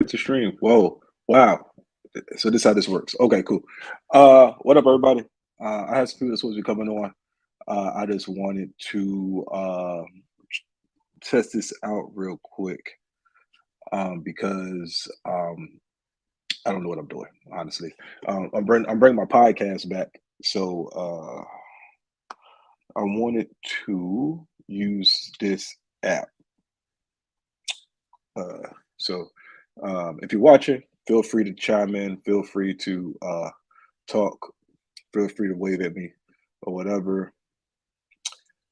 To stream. Whoa. Wow. So this is how this works. Okay, cool. What up, everybody? I had some people that's supposed to be coming on. I just wanted to test this out real quick because I don't know what I'm doing, honestly. I'm bringing my podcast back, so I wanted to use this app. So if you're watching, feel free to chime in. Feel free to talk. Feel free to wave at me or whatever.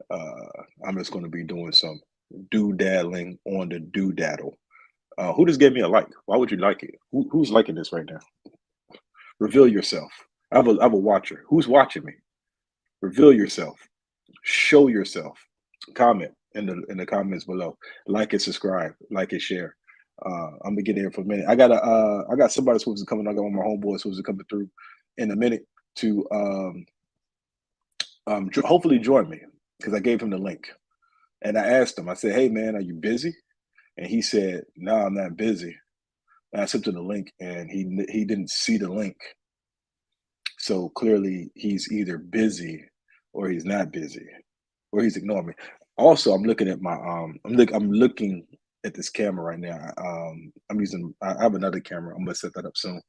I'm just going to be doing some doodaddling on the doodaddle. Who just gave me a like? Why would you like it? Who's liking this right now? Reveal yourself. I have a watcher. Who's watching me? Reveal yourself. Show yourself. Comment in the comments below. Like and subscribe. Like and share. I'm gonna get there for a minute. I got somebody supposed to come in. I got one of my homeboys supposed to come through in a minute to hopefully join me because I gave him the link and I asked him. I said, "Hey man, are you busy?" And he said, "No, I'm not busy." And I sent him the link, and he didn't see the link. So clearly, he's either busy or he's not busy, or he's ignoring me. Also, I'm looking at my I'm looking at this camera right now. I have another camera. I'm gonna set that up soon,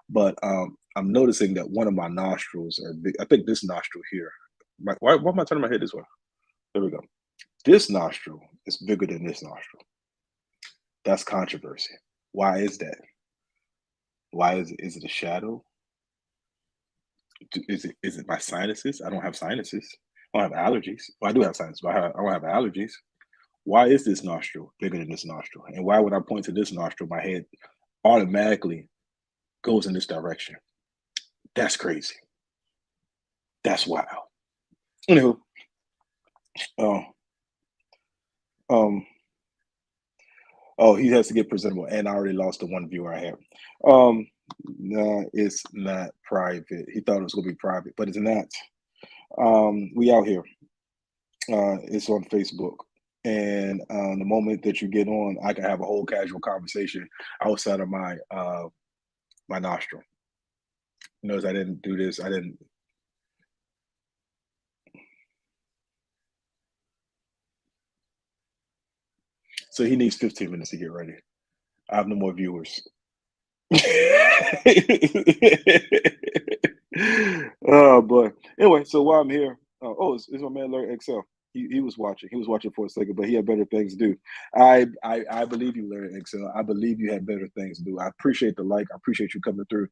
but I'm noticing that one of my nostrils are big. I think this nostril here. Why am I turning my head this way? There we go. This nostril is bigger than this nostril. That's controversy. Why is that? Why is it? Is it a shadow? Is it my sinuses? I don't have sinuses. I don't have allergies. Well, I do have sinuses, but I don't have allergies. Why is this nostril bigger than this nostril? And why would I point to this nostril? My head automatically goes in this direction. That's crazy. That's wild. Anywho, uh, um, oh, he has to get presentable, and I already lost the one viewer I have. No, it's not private. He thought it was gonna be private, but it's not. We out here. It's on Facebook. And the moment that you get on, I can have a whole casual conversation outside of my nostril. Notice I didn't do this. I didn't. So he needs 15 minutes to get ready. I have no more viewers. Oh boy. Anyway, so while I'm here, it's my man Larry XL. He was watching. He was watching for a second, but he had better things to do. I believe you, Larry XL. I believe you had better things to do. I appreciate the like. I appreciate you coming through.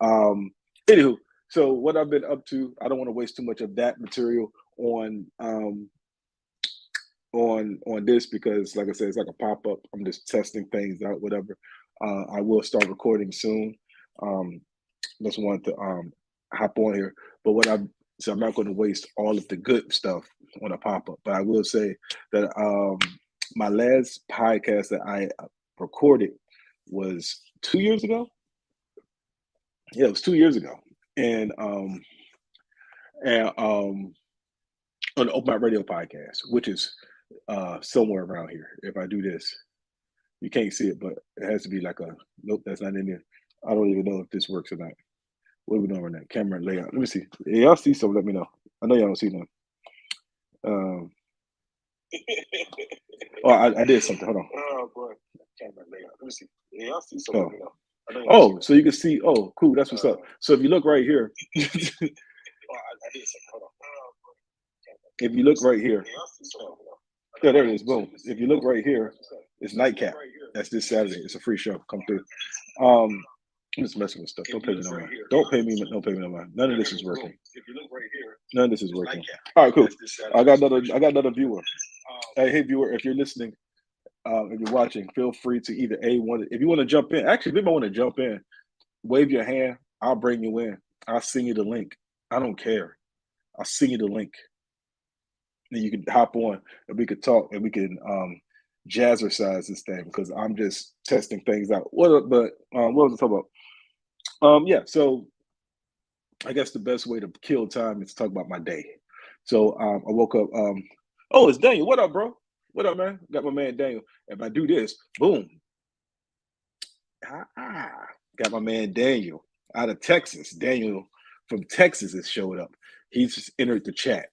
Anywho, so what I've been up to, I don't want to waste too much of that material on this because, like I said, it's like a pop up. I'm just testing things out, whatever. I will start recording soon. Just wanted to hop on here, but I'm not going to waste all of the good stuff on a pop up. But I will say that my last podcast that I recorded was 2 years ago. Yeah, it was 2 years ago, and on the Open Mic Radio podcast, which is somewhere around here. If I do this, you can't see it, but it has to be like a nope. That's not in there. I don't even know if this works or not. What are we doing right now? Camera layout. Let me see. If y'all see something, let me know. I know y'all don't see nothing. Oh, I did something. Hold on. Oh boy. Camera layout. Let me see. If y'all see something, let me know. Oh, so you can see. Oh, cool. That's what's up. So if you look right here. I did something. Hold on. If you look right here. Yeah, there it is. Boom. If you look right here, it's Nightcap. That's this Saturday. It's a free show. Come through. I'm just messing with stuff. Don't pay me no mind. Don't pay me no mind. None of this is working. None of this is working. All right, cool. I got another viewer. Hey viewer, if you're listening, if you're watching, feel free to either if you want to jump in. Actually, if you want to jump in, wave your hand. I'll bring you in. I'll send you the link. I don't care. I'll send you the link. And you can hop on and we could talk and we can jazzercise this thing because I'm just testing things out. What was I talking about? Yeah, so I guess the best way to kill time is to talk about my day. So I woke up. Oh, it's Daniel. What up, bro? What up, man? Got my man Daniel. If I do this, boom. Got my man Daniel out of Texas. Daniel from Texas has showed up. He's just entered the chat.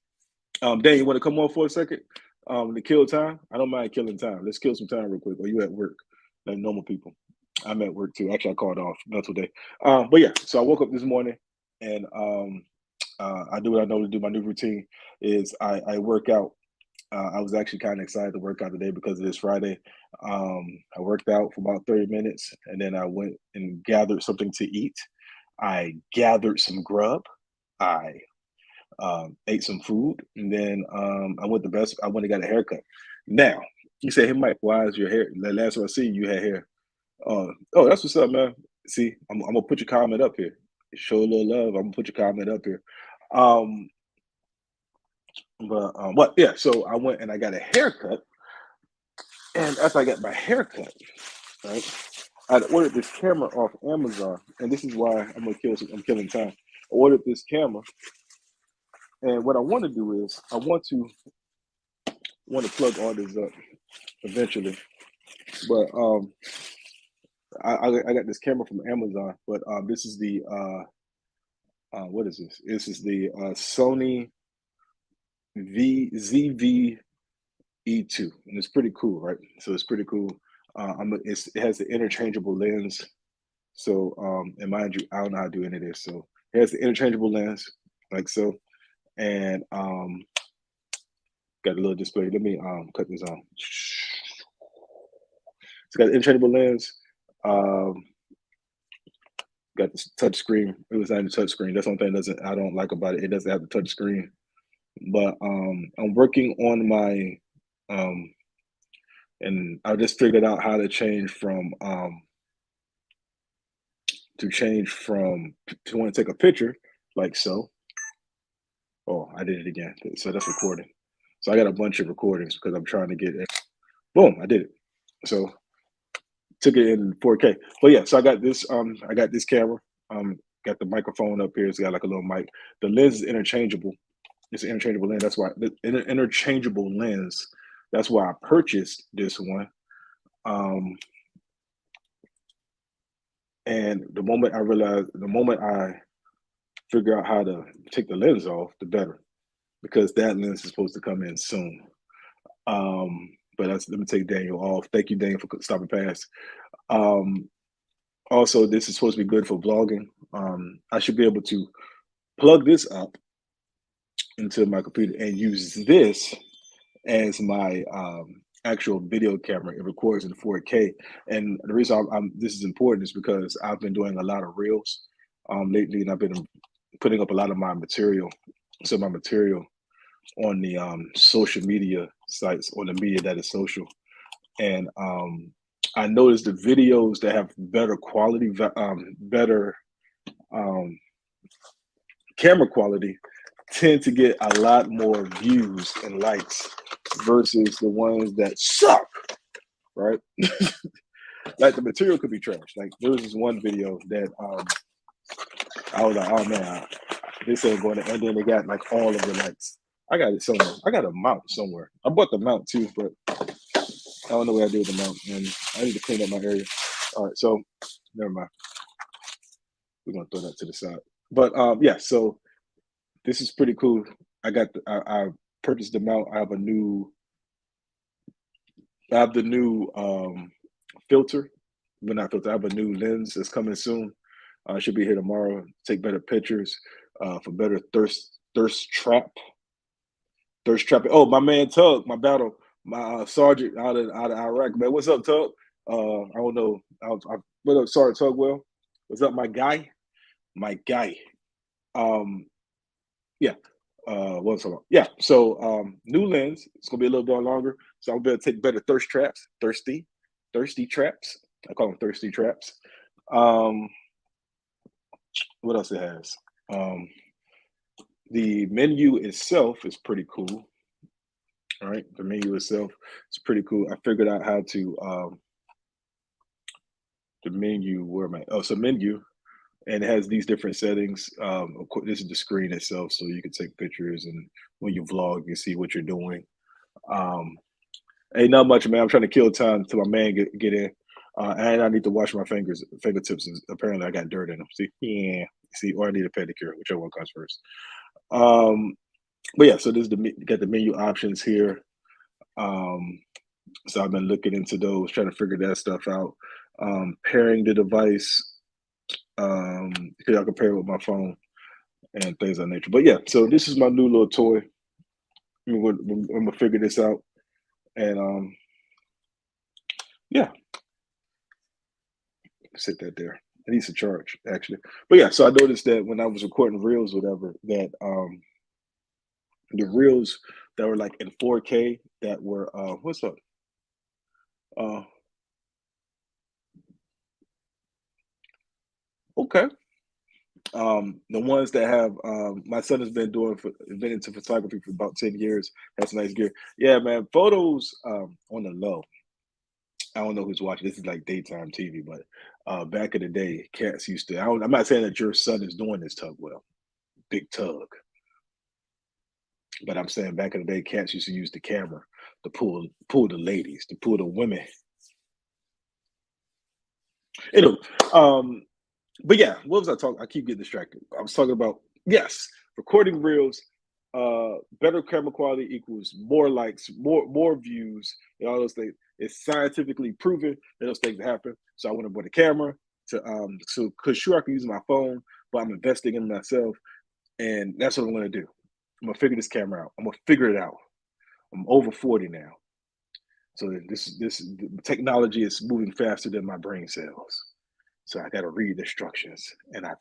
Daniel, you want to come on for a second? To kill time? I don't mind killing time. Let's kill some time real quick. Or you at work, like normal people. I'm at work too. Actually, I called off mental day. But yeah, so I woke up this morning and I do what I know to do. My new routine is I work out. I was actually kind of excited to work out today because it is Friday. I worked out for about 30 minutes and then I went and gathered something to eat. I gathered some grub. I ate some food, and then I went and got a haircut. Now, you say, hey, Mike, why is your hair? The last time I see you had hair. Oh, that's what's up, man. See, I'm gonna put your comment up here. Show a little love. I'm gonna put your comment up here. Um, what? Yeah. So I went and I got a haircut, and after I got my haircut, right, I ordered this camera off Amazon, and this is why I'm killing time. I ordered this camera, and what I want to do is I want to plug all this up eventually, but I got this camera from Amazon, but this is the what is this? This is the Sony ZV-E2, and it's pretty cool, right? So it's pretty cool. It has the interchangeable lens. So and mind you, I don't know how to do any of this. So it has the interchangeable lens, like so, and got a little display. Let me cut this on. It's got an interchangeable lens. Got this touch screen. It was not a touch screen. That's one thing I don't like about it. It doesn't have the touch screen. But I'm working on my and I just figured out how to change from to want to take a picture like so. Oh, I did it again. So that's recording. So I got a bunch of recordings because I'm trying to get it. Boom, I did it. So took it in 4K. But yeah, so I got this camera. Got the microphone up here. It's got like a little mic. The lens is interchangeable. It's an interchangeable lens. That's why the interchangeable lens. That's why I purchased this one. And the moment I figure out how to take the lens off, the better, because that lens is supposed to come in soon. But let me take Daniel off. Thank you, Daniel, for stopping past. Also, this is supposed to be good for vlogging. I should be able to plug this up into my computer and use this as my actual video camera. It records in 4K. And the reason this is important is because I've been doing a lot of reels lately, and I've been putting up a lot of my material. So my material on the social media sites, on the media that is social. And I noticed the videos that have better quality, better camera quality tend to get a lot more views and likes versus the ones that suck, right? Like the material could be trash. Like there was this one video that I was like, oh man, this ain't going to, and then they got like all of the likes. I got it somewhere. I got a mount somewhere. I bought the mount too, but I don't know what I did with the mount, and I need to clean up my area. All right, so never mind. We're gonna throw that to the side. But yeah, so this is pretty cool. I purchased the mount. I have the new filter. But not filter. I have a new lens that's coming soon. Should be here tomorrow. Take better pictures for better thirst trap. Oh, my man Tug, my sergeant out of Iraq, man. What's up, Tug? I don't know. What up, Sergeant Tugwell? What's up, my guy? Yeah. What's up? Yeah. So new lens. It's gonna be a little bit longer. So I'm gonna take better thirsty traps. I call them thirsty traps. What else it has? The menu itself is pretty cool. All right, the menu itself is pretty cool. I figured out how to the menu. Where am I? Oh, so menu, and it has these different settings. Of course, this is the screen itself, so you can take pictures, and when you vlog, you see what you're doing. Ain't not much, man. I'm trying to kill time till my man get in. And I need to wash my fingertips. Apparently, I got dirt in them. See, or I need a pedicure, whichever one comes first. Um, but yeah, so this is got the menu options here. So I've been looking into those, trying to figure that stuff out. Pairing the device, because I can pair it with my phone and things of that nature. But yeah, so this is my new little toy. I'm gonna figure this out, and yeah, sit that there. It needs to charge actually. But yeah, so I noticed that when I was recording reels, or whatever, that the reels that were like in 4K that were what's up? Okay. The ones that have my son has been into photography for about 10 years. That's nice gear. Yeah, man. Photos on the low. I don't know who's watching. This is like daytime TV, but back in the day, cats used to. I'm not saying that your son is doing this tug well, big tug, but I'm saying back in the day, cats used to use the camera to pull the ladies, to pull the women. You know, but yeah, what was I talking? I keep getting distracted. I was talking about, yes, recording reels. Better camera quality equals more likes, more views, and all those things. It's scientifically proven that those things happen. So I want to buy a camera so because sure I can use my phone, but I'm investing in myself, and that's what I'm gonna do. I'm gonna figure this camera out. I'm gonna figure it out. I'm over 40 now, so this technology is moving faster than my brain cells. So I got to read instructions, and I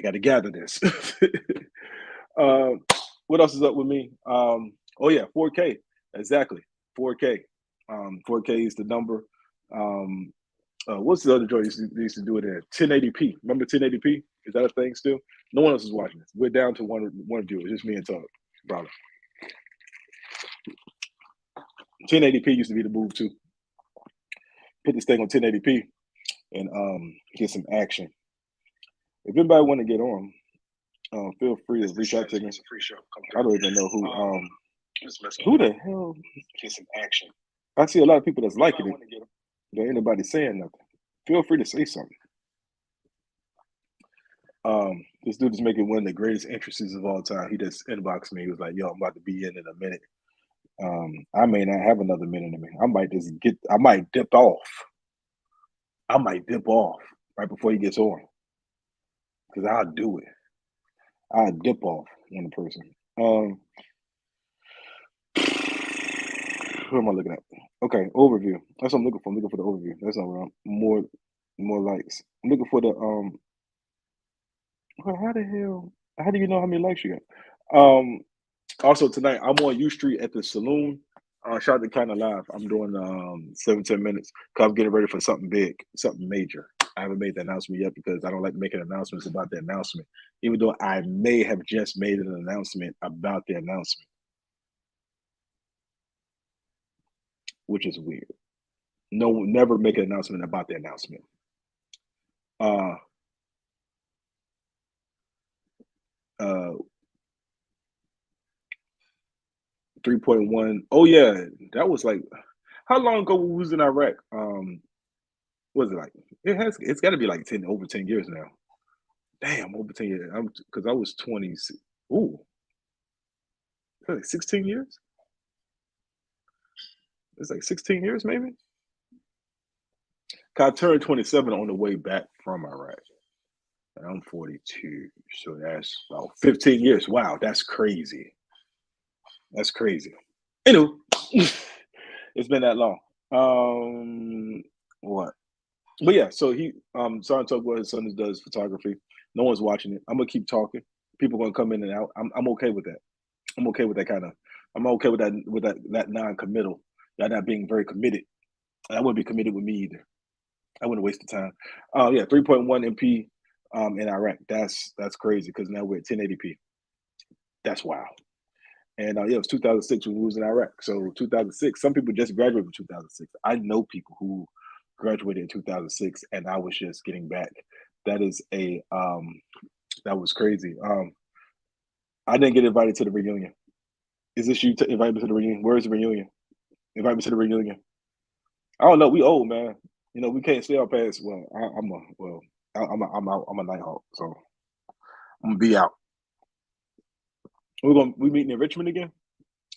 gotta gather this. uh, what else is up with me? Oh yeah, 4K, exactly, 4K. 4K is the number. Um, what's the other joint they used to do it in 1080p? Remember 1080p? Is that a thing still? No one else is watching this. We're down to one viewer, just me and Tug, brother. 1080p used to be the move too. Put this thing on 1080p and get some action. If anybody want to get on, feel free to reach out to me. I don't even know who the hell get some action. I see a lot of people that's liking it. But anybody saying nothing. Feel free to say something. This dude is making one of the greatest entrances of all time. He just inboxed me. He was like, "Yo, I'm about to be in a minute. I may not have another minute in me. I might dip off. I might dip off right before he gets on because I'll do it. I'll dip off on the person. Who am I looking at? Okay, overview. That's what I'm looking for. I'm looking for the overview. That's not wrong. More likes. I'm looking for the well, how the hell? How do you know how many likes you got? Also tonight I'm on U Street at the saloon. Shout out to Kind of Live. I'm doing 7-10 minutes because I'm getting ready for something big, something major. I haven't made the announcement yet because I don't like making announcements about the announcement, even though I may have just made an announcement about the announcement, which is weird. No, never make an announcement about the announcement. Uh, uh, 3.1. Oh yeah, that was like how long ago we was in Iraq? What was it like? It's got to be like 10 years now. Damn, over 10 years. Because I was 20. Ooh, like 16 years. It's like 16 years maybe. I turned 27 on the way back from Iraq. And I'm 42, so that's about 15 years. Wow, that's crazy. That's crazy. Anyway, it's been that long. What? But yeah, so Son talk about his son does photography. No one's watching it. I'm gonna keep talking. People gonna come in and out. I'm okay with that. I'm okay with that kind of. I'm okay with that non-committal. That not being very committed. I wouldn't be committed with me either. I wouldn't waste the time. Yeah, 3.1 MP in Iraq. That's crazy because now we're at 1080p. That's wild. And yeah, it was 2006 when we was in Iraq. So 2006, some people just graduated in 2006. I know people who graduated in 2006, and I was just getting back. That is that was crazy. I didn't get invited to the reunion. Is this you to invite me to the reunion? Where's the reunion? Invite me to the reunion. I don't know. We old, man. We can't stay up past. Well, I'm a Nighthawk, so I'm gonna be out. We meeting in Richmond again.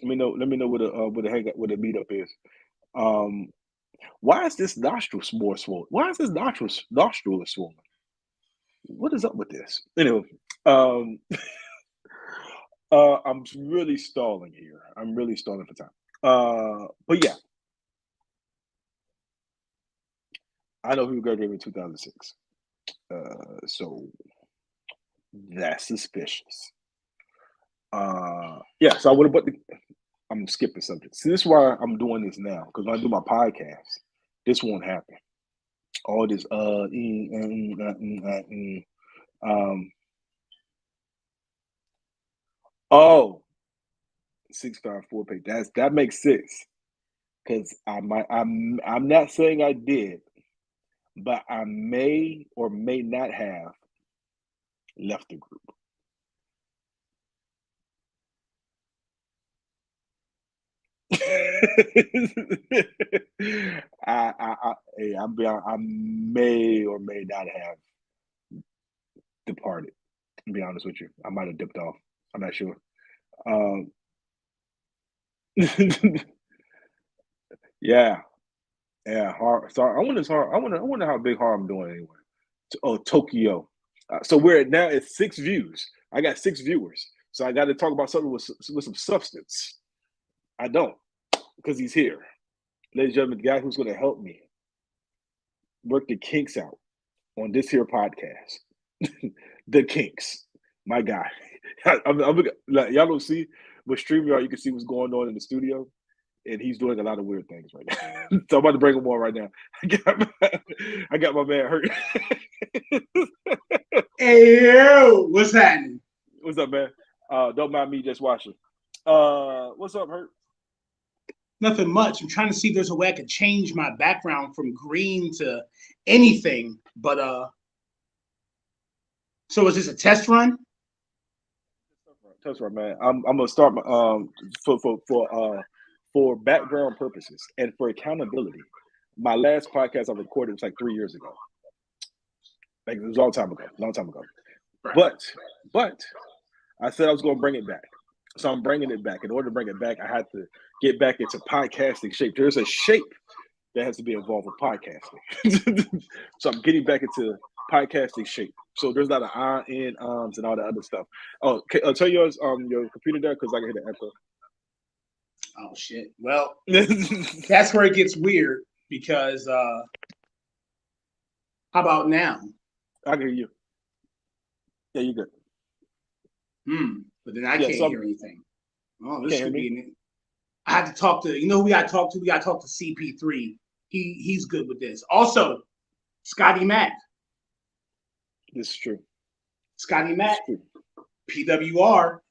Let me know where the meetup is. Why is this nostril more swollen? Why is this nostril is swollen? What is up with this? Anyway, I'm really stalling here. I'm really stalling for time. But yeah, I know who graduated in 2006. So that's suspicious. Yeah, so I would have put I'm skipping subjects. See, this is why I'm doing this now, because when I do my podcast, this won't happen. All this oh 654 page. That makes sense. Because I'm not saying I did, but I may or may not have left the group. I may or may not have departed. To be honest with you, I might have dipped off. I'm not sure. Yeah, hard. Sorry, I wonder how big harm I'm doing anyway. Oh, Tokyo. So we're now at 6 views. I got 6 viewers. So I got to talk about something with some substance. I don't, because he's here. Ladies and gentlemen, the guy who's going to help me work the kinks out on this here podcast. The kinks. My guy. I'm like, y'all don't see, with StreamYard, you can see what's going on in the studio. And he's doing a lot of weird things right now. So I'm about to bring him on right now. I got my man Hurt. Hey, yo, what's happening? What's up, man? Don't mind me just watching. What's up, Hurt? Nothing much. I'm trying to see if there's a way I could change my background from green to anything. But so is this a test run? Test run, man. I'm gonna start for background purposes and for accountability. My last podcast I recorded was like 3 years ago. Like, it was a long time ago. Right. But I said I was going to bring it back. So I'm bringing it back. In order to bring it back, I had to get back into podcasting shape. There's a shape that has to be involved with podcasting. So I'm getting back into podcasting shape. So there's not an ums and all that other stuff. Oh, okay, I'll tell your computer there because I can hear the echo. Oh shit. Well, that's where it gets weird because how about now? I can hear you. Yeah, you good. But then I can't hear anything. Oh, this could be I had to talk to, who we got to talk to? We got to talk to CP3. He's good with this. Also, Scotty Mack. This is true. Scotty Mack, PWR.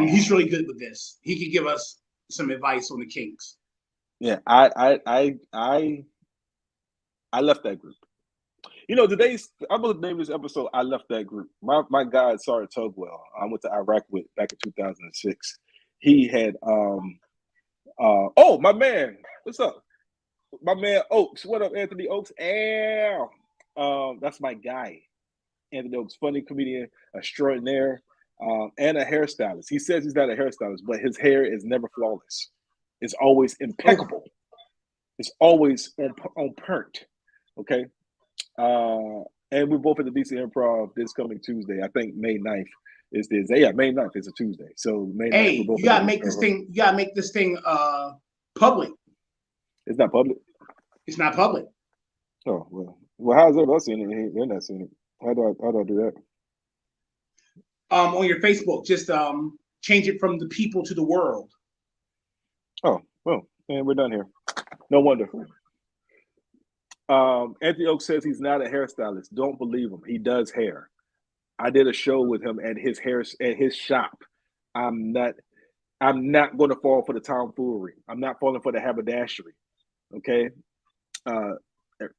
He's really good with this. He could give us some advice on the kinks. Yeah, I left that group. I'm gonna name this episode "I Left That Group." My guy Sarah Tugwell, I went to Iraq with back in 2006. He had my man, what's up? My man Oaks. What up, Anthony Oaks? That's my guy. Anthony Oaks, funny comedian extraordinaire, and a hairstylist. He says he's not a hairstylist, but his hair is never flawless. It's always impeccable. It's always on point. Okay. And we're both at the DC Improv this coming Tuesday. I think May 9th is this. Yeah, May 9th is a Tuesday. So May 9th. Hey, you gotta make this thing. You gotta make this thing public. It's not public. It's not public. Oh well. How's everybody seeing it? They're not seeing it. How do I do that? On your Facebook, just change it from the people to the world. Oh well, and we're done here. No wonder. Anthony Oaks says he's not a hairstylist. Don't believe him. He does hair. I did a show with him at his shop. I'm not going to fall for the tomfoolery. I'm not falling for the haberdashery. Okay.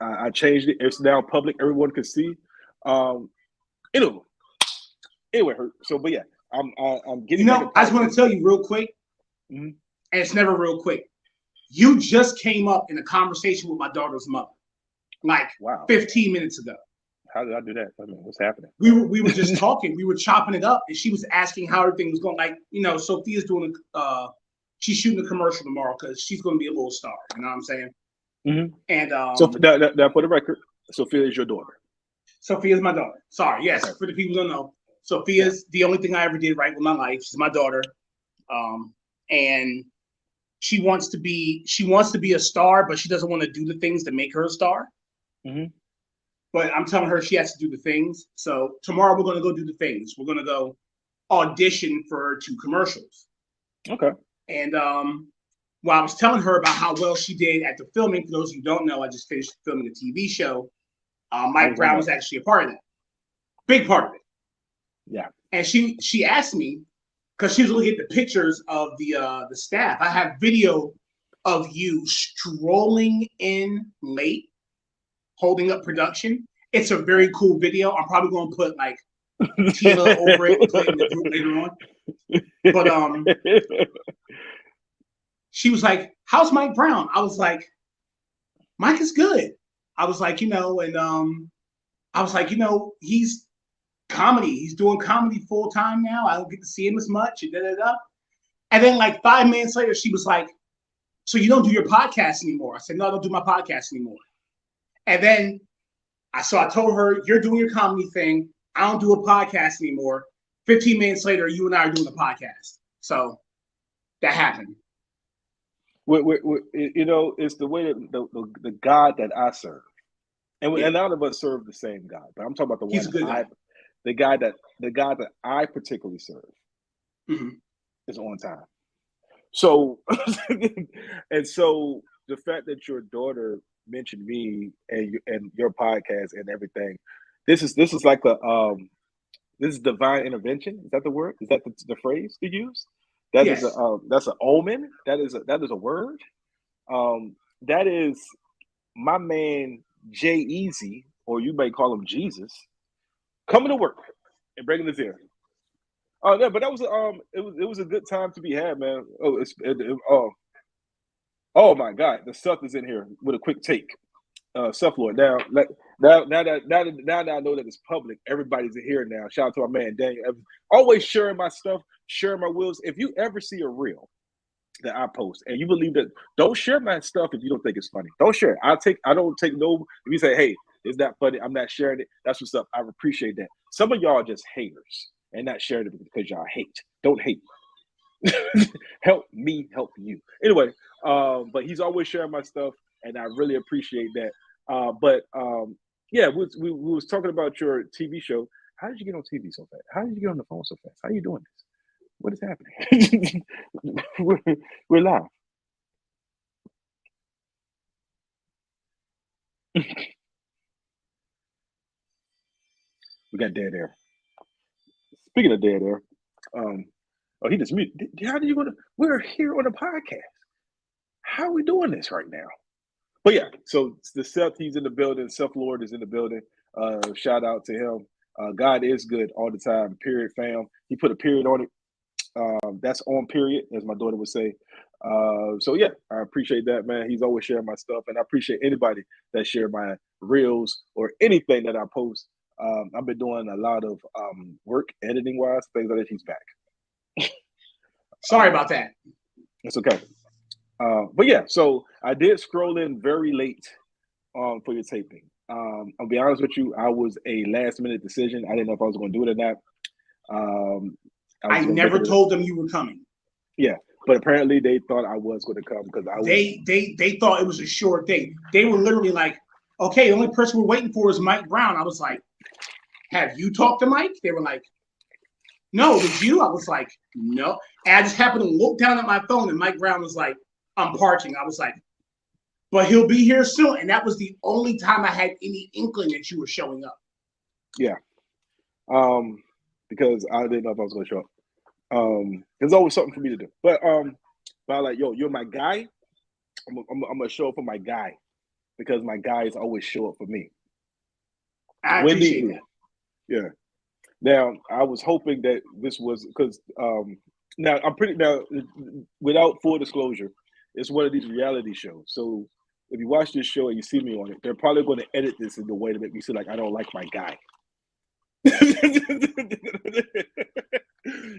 I changed it. It's now public. Everyone can see. Anyway. So, but yeah, I'm getting. I just want to tell you real quick, and it's never real quick. You just came up in a conversation with my daughter's mother. like 15 minutes ago. How did I do that? I mean, what's happening? We were just talking. We were chopping it up, and she was asking how everything was going. Like, Sophia's doing she's shooting a commercial tomorrow because she's going to be a little star. You know what I'm saying? Mm-hmm. And so now, for the record, Sophia is your daughter. Sophia's my daughter. Sorry, yes, okay. For the people who don't know, Sophia's the only thing I ever did right with my life. She's my daughter, and she wants to be a star, but she doesn't want to do the things that make her a star. Mm-hmm. But I'm telling her she has to do the things. So tomorrow we're going to go do the things. We're going to go audition for her 2 commercials. Okay. And while I was telling her about how well she did at the filming, for those who don't know, I just finished filming a TV show. Mike Brown was actually a part of that. Big part of it. Yeah. And she asked me, because she was looking at the pictures of the staff. I have video of you strolling in late, holding up production. It's a very cool video. I'm probably going to put like Tina over it and put it in the group later on. But she was like, "How's Mike Brown?" I was like, "Mike is good." I was like, and I was like, he's comedy. He's doing comedy full time now. I don't get to see him as much. And And then like 5 minutes later, she was like, "So you don't do your podcast anymore?" I said, "No, I don't do my podcast anymore." And then I told her, "You're doing your comedy thing. I don't do a podcast anymore." 15 minutes later, you and I are doing a podcast. So that happened. It's the way that the God that I serve, and none of us serve the same God. But I'm talking about the God that I particularly serve is on time. So, and so the fact that your daughter mentioned me and your podcast and everything, this is like this is divine intervention. Is that the word? Is that the phrase to use? That's an omen. That is a word. That is my man J-Eazy, or you may call him Jesus, coming to work and breaking his ear. Oh yeah, but that was it was a good time to be had, man. Oh my God, the Seth is in here with a quick take. Seth Lord. Now that I know that it's public, everybody's here now. Shout out to my man Daniel Evans. Always sharing my stuff, sharing my wheels. If you ever see a reel that I post and you believe that, don't share my stuff if you don't think it's funny. Don't share it. I don't take no. If you say, "Hey, it's not funny," I'm not sharing it. That's what's up. I appreciate that. Some of y'all are just haters and not sharing it because y'all hate. Don't hate. Help me help you. Anyway, but he's always sharing my stuff, and I really appreciate that. Yeah, we was talking about your TV show. How did you get on TV so fast? How did you get on the phone so fast? How are you doing this? What is happening? we're live. We got dead air. Speaking of dead air, he just muted. How did you go to? We're here on a podcast. How are we doing this right now? But yeah, so the Seth, he's in the building. Seth Lord is in the building. Shout out to him. God is good all the time. Period, fam. He put a period on it. That's on period, as my daughter would say. So yeah, I appreciate that, man. He's always sharing my stuff, and I appreciate anybody that share my reels or anything that I post. I've been doing a lot of work editing wise, things like that. He's back. Sorry about that. It's okay. But yeah, so I did scroll in very late for your taping. I'll be honest with you, I was a last minute decision. I didn't know if I was going to do it or not. I never told them you were coming. Yeah, but apparently they thought I was going to come because they thought it was a short thing. They were literally like, "Okay, the only person we're waiting for is Mike Brown." I was like, "Have you talked to Mike?" They were like, "No, did you?" I was like, "No." And I just happened to look down at my phone, and Mike Brown was like, "I'm parching." I was like, "But he'll be here soon." And that was the only time I had any inkling that you were showing up. Yeah. Because I didn't know if I was going to show up. There's always something for me to do. But I'm like, yo, you're my guy. I'm going to show up for my guy because my guys always show up for me. I appreciate that. Yeah. Now, I was hoping that this was because now without full disclosure, it's one of these reality shows. So if you watch this show and you see me on it, they're probably going to edit this in the way to make me seem like I don't like my guy.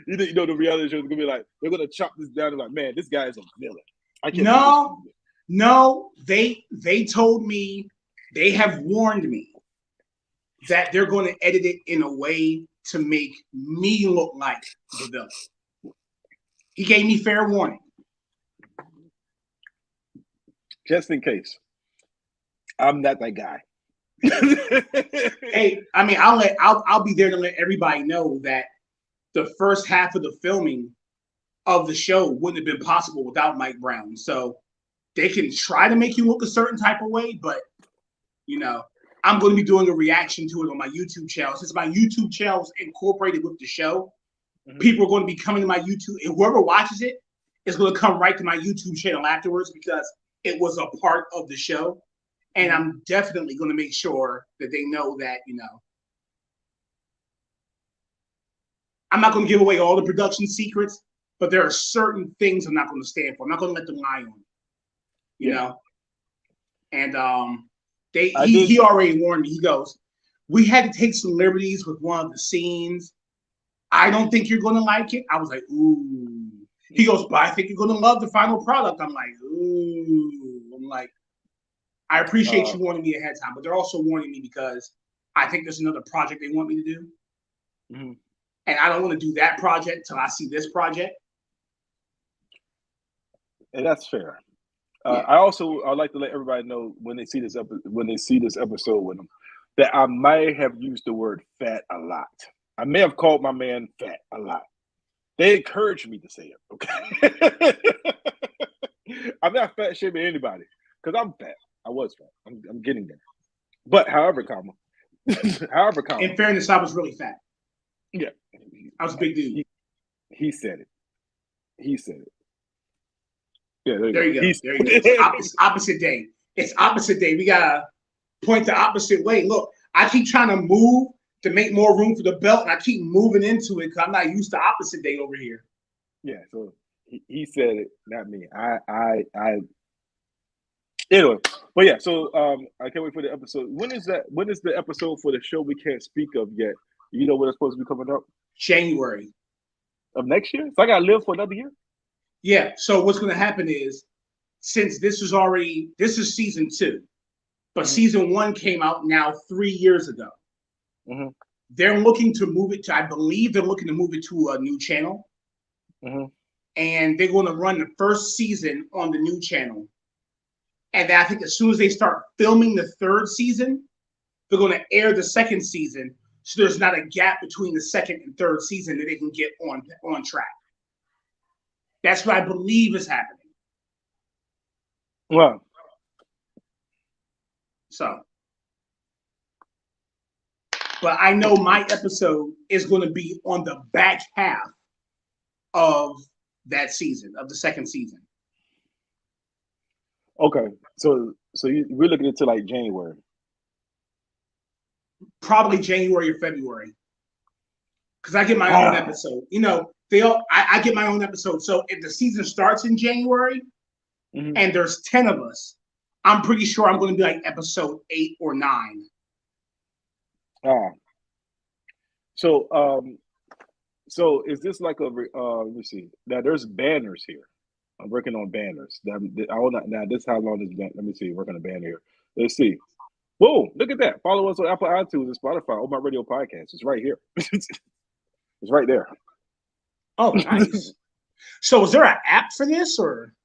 You know, the reality show is gonna be like they're gonna chop this down and like, man, this guy is a villain. No, they told me, they have warned me that they're going to edit it in a way to make me look like the villain. He gave me fair warning. Just in case. I'm not that guy. Hey, I mean, I'll be there to let everybody know that the first half of the filming of the show wouldn't have been possible without Mike Brown. So they can try to make you look a certain type of way, but you know, I'm going to be doing a reaction to it on my YouTube channel. Since my YouTube channel is incorporated with the show, people are going to be coming to my YouTube, and whoever watches it is going to come right to my YouTube channel afterwards because it was a part of the show. And I'm definitely going to make sure that they know that, you know, I'm not going to give away all the production secrets, but there are certain things I'm not going to stand for. I'm not going to let them lie on me, you know? And he already warned me. He goes, we had to take some liberties with one of the scenes. I don't think you're going to like it. I was like, ooh. He goes, but I think you're going to love the final product. I'm like, ooh. I'm like, I appreciate you warning me ahead of time, but they're also warning me because I think there's another project they want me to do. Mm-hmm. And I don't want to do that project till I see this project. And that's fair. I'd like to let everybody know when they see this episode with them that I might have used the word fat a lot. I may have called my man fat a lot. They encouraged me to say it. Okay, I'm not fat shaming anybody because I'm fat. I was fat. I'm getting there. But however, in fairness, I was really fat. Yeah, I was a big dude. He said it. Yeah, there you go. It's opposite day. It's opposite day. We gotta point the opposite way. Look, I keep trying to move to make more room for the belt, and I keep moving into it because I'm not used to opposite day over here. Yeah, so he said it, not me. Anyway, but yeah, so I can't wait for the episode. When is the episode for the show we can't speak of yet? You know when it's supposed to be coming up? January of next year. So I gotta live for another year. Yeah. So what's going to happen is, since this is season 2, but season 1 came out now 3 years ago. Mm-hmm. They're looking to move it to, I believe they're looking to move it to a new channel. Mm-hmm. And they're going to run the first season on the new channel. And I think as soon as they start filming the 3rd season, they're going to air the 2nd season. So there's not a gap between the 2nd and 3rd season that they can get on track. That's what I believe is happening. Wow. So, but I know my episode is going to be on the back half of that season, of the 2nd season. Okay, so we're looking into like January. Probably January or February, because I get my own episode. You know, I get my own episode. So if the season starts in January, and there's 10 of us, I'm pretty sure I'm going to be like episode 8 or 9. So is this like a let me see. Now there's banners here. I'm working on banners. Now this is how long this been. Let me see. Working on a banner here. Let's see. Whoa! Look at that. Follow us on Apple iTunes and Spotify. Oh, my radio podcast. It's right here. It's right there. Oh, nice. So is there an app for this or?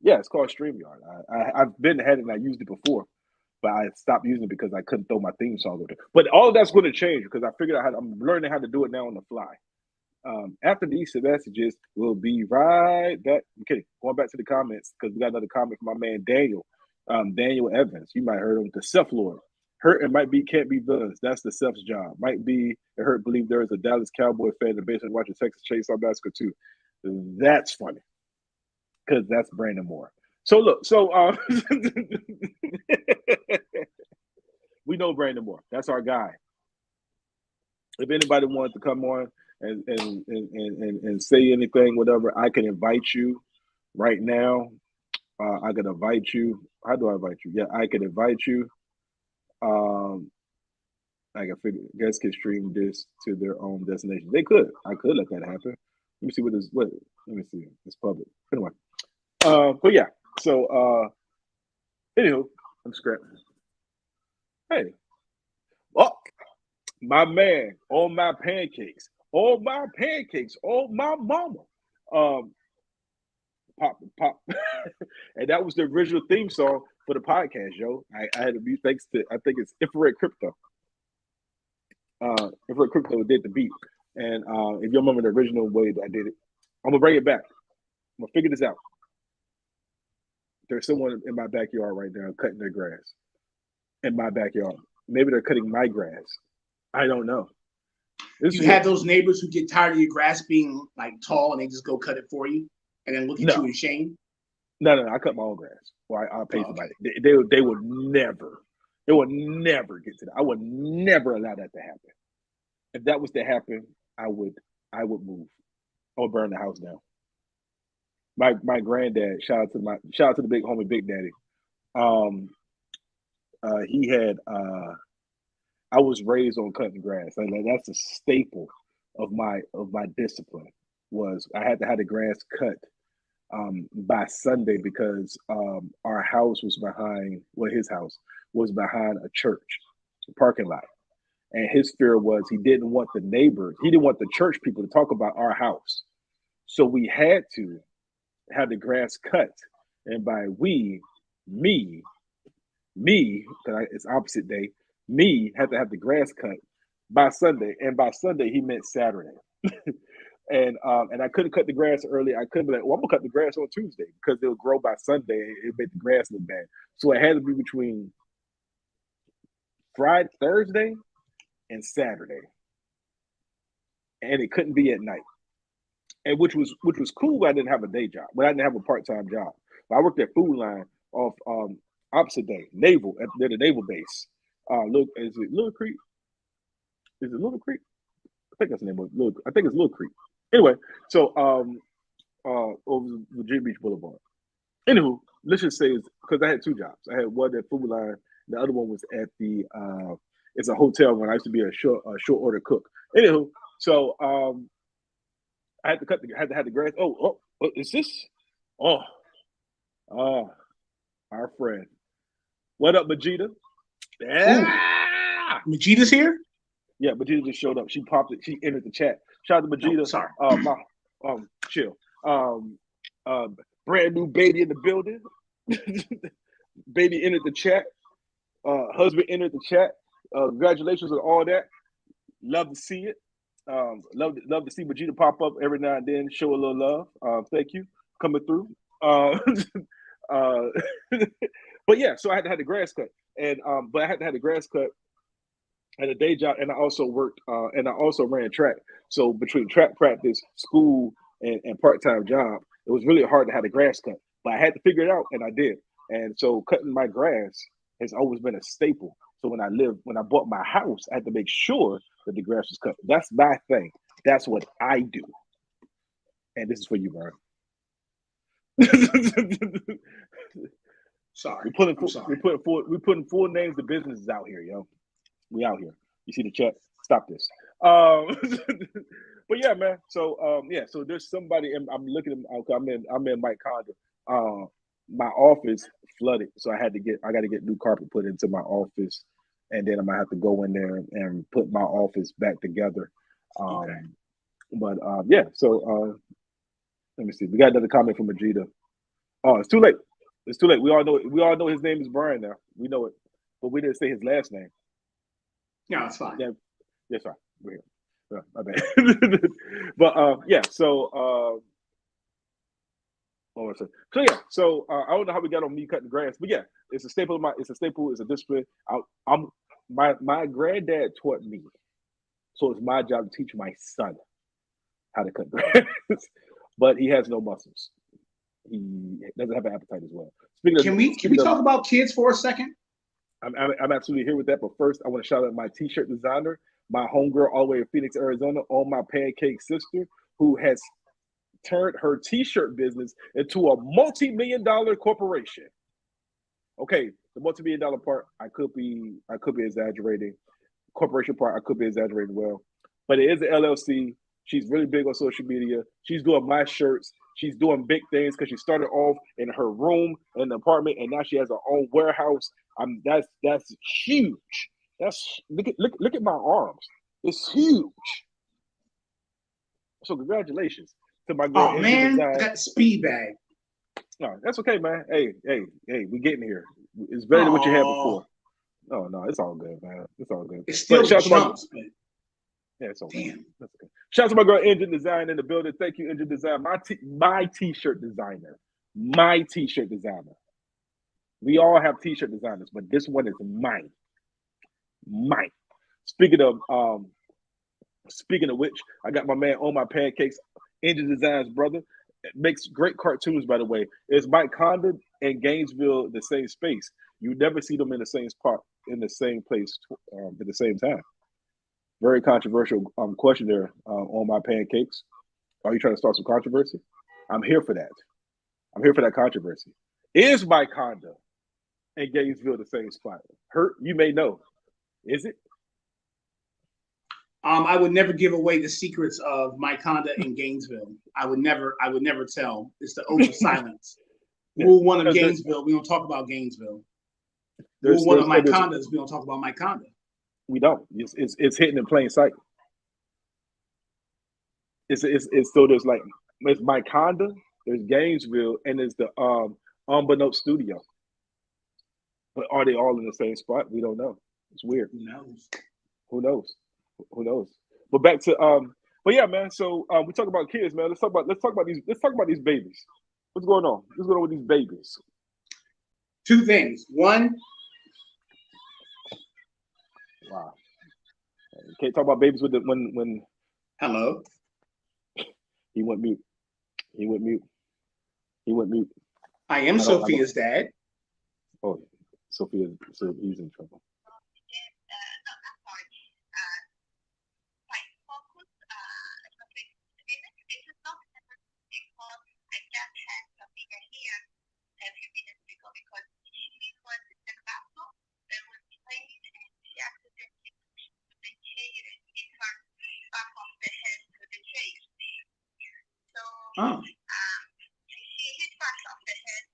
Yeah, it's called StreamYard. I've been ahead and I used it before, but I stopped using it because I couldn't throw my theme song over there. But all of that's going to change because I figured out I'm learning how to do it now on the fly. After these messages, we'll be right back. I'm kidding. Going back to the comments because we got another comment from my man Daniel. Daniel Evans. You might have heard him. The Self Lord. Hurt and might be can't be villains. That's the Self's job. Might be a hurt believe there is a Dallas Cowboy fan in the basement watching Texas Chainsaw Massacre too. That's funny because that's Brandon Moore. So look, we know Brandon Moore. That's our guy. If anybody wants to come on and say anything, whatever, I can invite you right now. I could invite you. How do I invite you? Yeah, I could invite you. I can figure guests can stream this to their own destination. They could. I could let that happen. Let me see what is what. Let me see. It's public. Anyway. But yeah. So anywho, I'm scrapping. Hey. Oh, my man, all my pancakes. All my pancakes. All my mama. Pop. And that was the original theme song for the podcast, yo. I had to be thanks to I think it's Infrared Crypto. Infrared Crypto did the beat. And if you remember the original way that I did it, I'm gonna bring it back. I'm gonna figure this out. There's someone in my backyard right now cutting their grass. In my backyard. Maybe they're cutting my grass. I don't know. You have those neighbors who get tired of your grass being like tall and they just go cut it for you and then look at you in shame? No. I cut my own grass. Or I'll pay somebody. They would never. It would never get to that. I would never allow that to happen. If that was to happen, I would move. I would burn the house down. My granddad, shout out to the big homie Big Daddy. He had I was raised on cutting grass. Like that's a staple of my discipline. Was I had to have the grass cut by Sunday because our house was behind his house was behind a church parking lot. And his fear was he didn't want the church people to talk about our house. So we had to have the grass cut. And by me, because it's opposite day, me had to have the grass cut by Sunday. And by Sunday, he meant Saturday. And I couldn't cut the grass early. I couldn't be like, well, I'm going to cut the grass on Tuesday because it'll grow by Sunday. It made the grass look bad. So it had to be between Thursday and Saturday, and it couldn't be at night, and which was cool. I didn't have a day job, but I didn't have a part-time job. I worked at Food Line off opposite day Naval at the naval base. Look, is it Little Creek? Is it Little Creek? I think that's the name of it. I think it's Little Creek. Anyway, so over Virginia Beach Boulevard. Anywho, let's just say because I had two jobs. I had one at Food Line. The other one was at the it's a hotel when I used to be a short order cook. Anywho, so I had to have the grass. Oh, is this? Our friend. What up, Majida? Yeah. Majita's here? Yeah, Majida just showed up. She popped it. She entered the chat. Shout out to Majida. Sorry. Chill. Brand new baby in the building. Baby entered the chat. Husband entered the chat. Congratulations on all that. Love to see it. Love to see Majida pop up every now and then, show a little love. Thank you coming through. But yeah, so I had to have the grass cut, and but I had to have the grass cut at a day job, and I also worked, and I also ran track. So between track practice, school, and part-time job, it was really hard to have the grass cut. But I had to figure it out, and I did. And so cutting my grass has always been a staple. So when I bought my house, I had to make sure that the grass was cut. That's my thing. That's what I do. And this is for you, Brian. Sorry. We're putting full names of businesses out here, yo. We out here. You see the chat? Stop this. But yeah, man. So so there's somebody. I'm looking at. I'm in Mike Condon. My office flooded, so I got to get new carpet put into my office, and then I'm gonna have to go in there and put my office back together. Okay. But yeah. So let me see. We got another comment from Majida. Oh, it's too late. It's too late. We all know his name is Brian now. We know it, but we didn't say his last name. No, it's fine. Yeah, that's right. We're here. My bad. But yeah. So so yeah. So I don't know how we got on me cutting grass, but yeah, it's a staple of my. It's a staple. It's a discipline. My granddad taught me, so it's my job to teach my son how to cut grass. But he has no muscles. He doesn't have an appetite as well. Can we talk about kids for a second? I'm absolutely here with that. But first, I want to shout out my t-shirt designer, my homegirl all the way in Phoenix, Arizona, on my pancake sister, who has turned her T-shirt business into a multi-million-dollar corporation. Okay, the multi-million-dollar part, I could be exaggerating. Corporation part, I could be exaggerating well, but it is an LLC. She's really big on social media. She's doing my shirts. She's doing big things because she started off in her room in the apartment, and now she has her own warehouse. That's huge. That's look at my arms. It's huge. So congratulations to my girl. Oh man, I got the speed bag. No, that's okay, man. Hey, we getting here. It's better than what you had before. No, it's all good, man. It's all good. It's still jumps, but yeah, it's okay. Damn. That's okay. Shout out to my girl Engine Design in the building. Thank you, Engine Design. My T-shirt designer. My T-shirt designer. We all have T-shirt designers, but this one is mine. Mine. Speaking of which, I got my man On My Pancakes, Engine Design's brother. Makes great cartoons, by the way. Is Mike Condon and Gainesville the same space? You never see them in the same spot, in the same place at the same time. Very controversial question there On My Pancakes. Are you trying to start some controversy? I'm here for that. I'm here for that controversy. Is Mike Condon and Gainesville the same spot? Hurt, you may know. Is it? I would never give away the secrets of Mike Honda in Gainesville. I would never tell. It's the oath of silence. Rule one of Gainesville, we don't talk about Gainesville. Rule one of Mike Honda is we don't talk about Mike Honda. We don't. It's hidden in plain sight. It's so there's like it's Mike Honda, there's Gainesville, and there's the Unbeknownst Studio. But are they all in the same spot? We don't know. It's weird. Who knows? But back to but yeah, man. So we talk about kids, man. Let's talk about these babies. What's going on? What's going on with these babies? Two things. One. Wow. You can't talk about babies with when. Hello. He went mute. I am Sophia's dad. Oh, Sophia. So he's in trouble. Oh. She hit back off the head.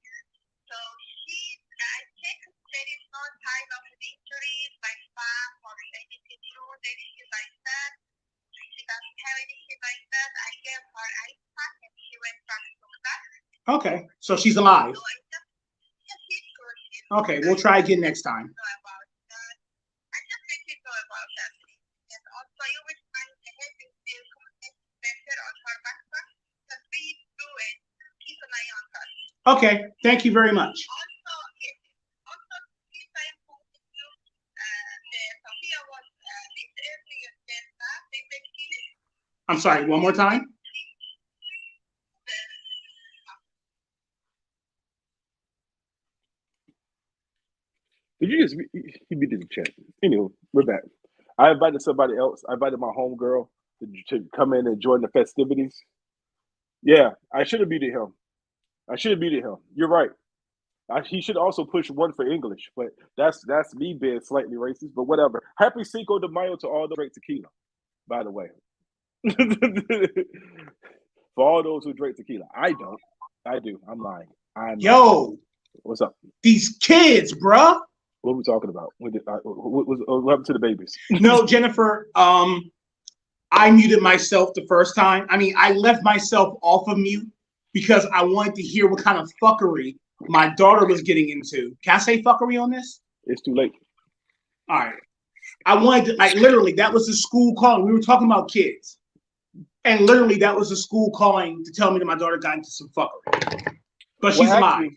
So I think there is no sign of injuries like spam or anything like that. She doesn't have anything like that. I gave her ice pack and she went back to class. Okay, so she's alive. So she's good. Okay, we'll try again next time. I just let you know about that. And also, you will find the head is still better on her backpack. Keep an eye on her. Okay, thank you very much. Also, please I informed you Sophia was this earlier than that. I'm sorry, one more time? Did you just he beat the chat? Anyway, we're back. I invited somebody else. I invited my homegirl to come in and join the festivities. Yeah, I should have muted him. You're right. He should also push one for English, but that's me being slightly racist, but whatever. Happy Cinco de Mayo to all those who drink tequila, by the way. For all those who drink tequila. I don't. I do. I'm lying. Yo. What's up? These kids, bruh. What are we talking about? What happened to the babies? No, Jennifer, I muted myself the first time. I mean, I left myself off of mute because I wanted to hear what kind of fuckery my daughter was getting into. Can I say fuckery on this? It's too late. All right. I wanted to, like, literally, that was the school calling. We were talking about kids. And literally, that was the school calling to tell me that my daughter got into some fuckery. But she's alive.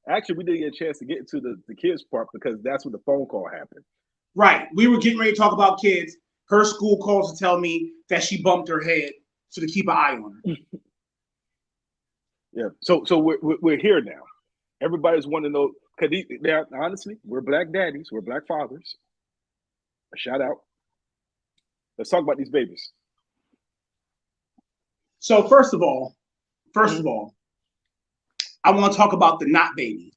Actually, we didn't get a chance to get into the kids part because that's when the phone call happened. Right. We were getting ready to talk about kids. Her school calls to tell me that she bumped her head, so to keep an eye on her. Yeah. So we're here now. Everybody's wanting to know. Now, honestly, we're black daddies. We're black fathers. A shout out. Let's talk about these babies. So first of all, First of all, I want to talk about the not baby.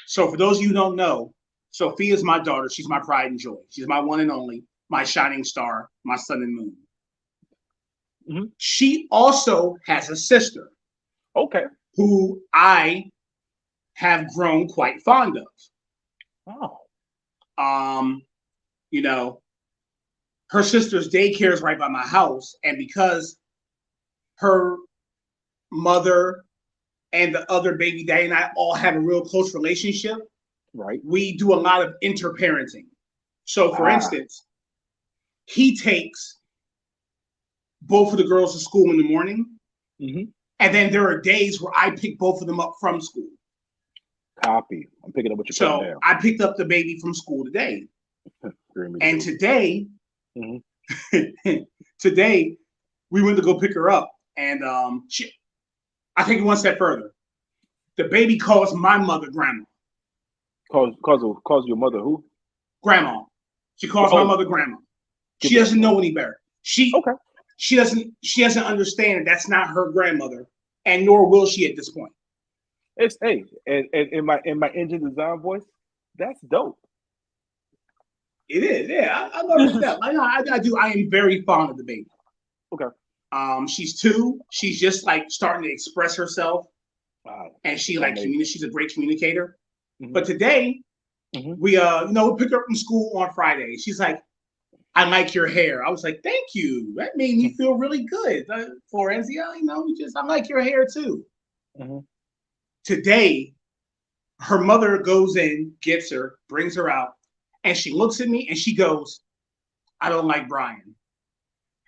So for those of you who don't know, Sophia's my daughter. She's my pride and joy. She's my one and only, my shining star, my sun and moon. Mm-hmm. She also has a sister. Okay. Who I have grown quite fond of. Oh. You know, her sister's daycare is right by my house, and because her mother and the other baby daddy and I all have a real close relationship, right? We do a lot of interparenting. So, for instance, he takes both of the girls to school in the morning, and then there are days where I pick both of them up from school. Copy. I'm picking up what you're putting down. I picked up the baby from school today. And today, today we went to go pick her up, and I take it one step further. The baby calls my mother grandma. Calls your mother who? Grandma. She calls my mother grandma. She doesn't know any better. She doesn't understand that that's not her grandmother, and nor will she at this point. It's and in my engine design voice, that's dope. It is, yeah. I love it. I do. I am very fond of the baby. Okay. She's 2. She's just like starting to express herself, and she she's a great communicator. Mm-hmm. But today, we pick her up from school on Friday. She's like, "I like your hair." I was like, "Thank you. That made me feel really good." Florenzia, I like your hair too. Mm-hmm. Today, her mother goes in, gets her, brings her out, and she looks at me and she goes, "I don't like Brian."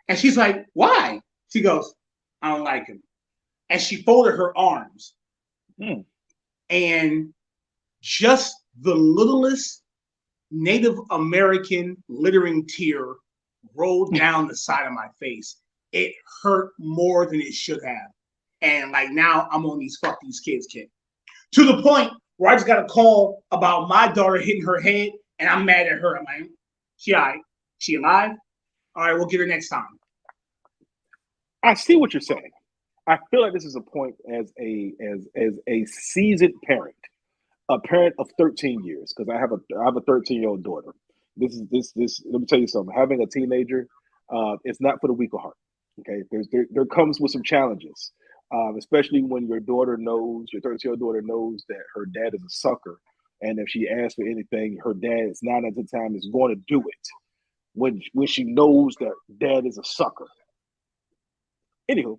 And she's like, "Why?" She goes, "I don't like him." And she folded her arms. And just the littlest Native American littering tear rolled down the side of my face. It hurt more than it should have. And now I'm on these fuck these kids kick. To the point where I just got a call about my daughter hitting her head, and I'm mad at her. I'm like, she all right? She alive? All right, we'll get her next time. I see what you're saying. I feel like this is a point as a seasoned parent, a parent of 13 years, because I have a 13-year-old daughter. This. Let me tell you something. Having a teenager, it's not for the weak of heart. Okay, there comes with some challenges, especially when your 13-year-old daughter knows that her dad is a sucker, and if she asks for anything, her dad is 9 out of 10 times is going to do it. When she knows that dad is a sucker. Anywho,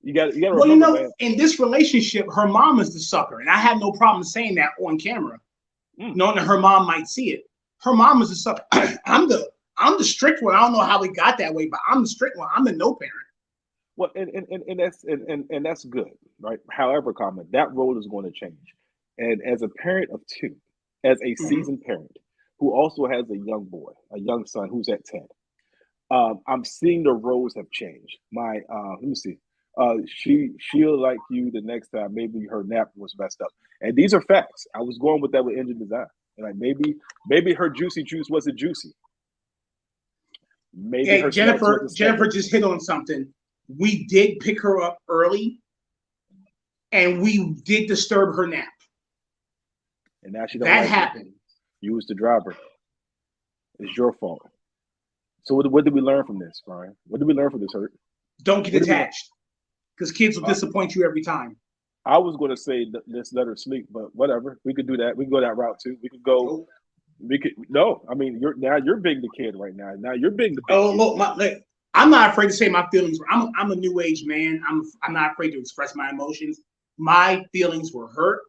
you got to remember, man. In this relationship, her mom is the sucker, and I have no problem saying that on camera, knowing that her mom might see it. Her mom is the sucker. I'm the strict one. I don't know how we got that way, but I'm the strict one. I'm the no parent. Well, and that's good, right? However, that role is going to change. And as a parent of 2, as a seasoned parent who also has a young boy, a young son who's at 10, I'm seeing the roles have changed. Let me see. She'll like you the next time. Maybe her nap was messed up, and these are facts. I was going with that with engine design. And maybe her juicy juice wasn't juicy. Maybe her Jennifer just hit on something. We did pick her up early, and we did disturb her nap. And now she don't. That happened. You was the driver. It's your fault. So what did we learn from this, Brian? What did we learn from this, Hurt? Don't get attached, because kids will disappoint you every time. I was going to say let's let her sleep, but whatever. We could do that. We can go that route too. We could go. No. I mean, you're being the kid right now. Now you're being the. Look, I'm not afraid to say my feelings. I'm a new age man. I'm not afraid to express my emotions. My feelings were hurt.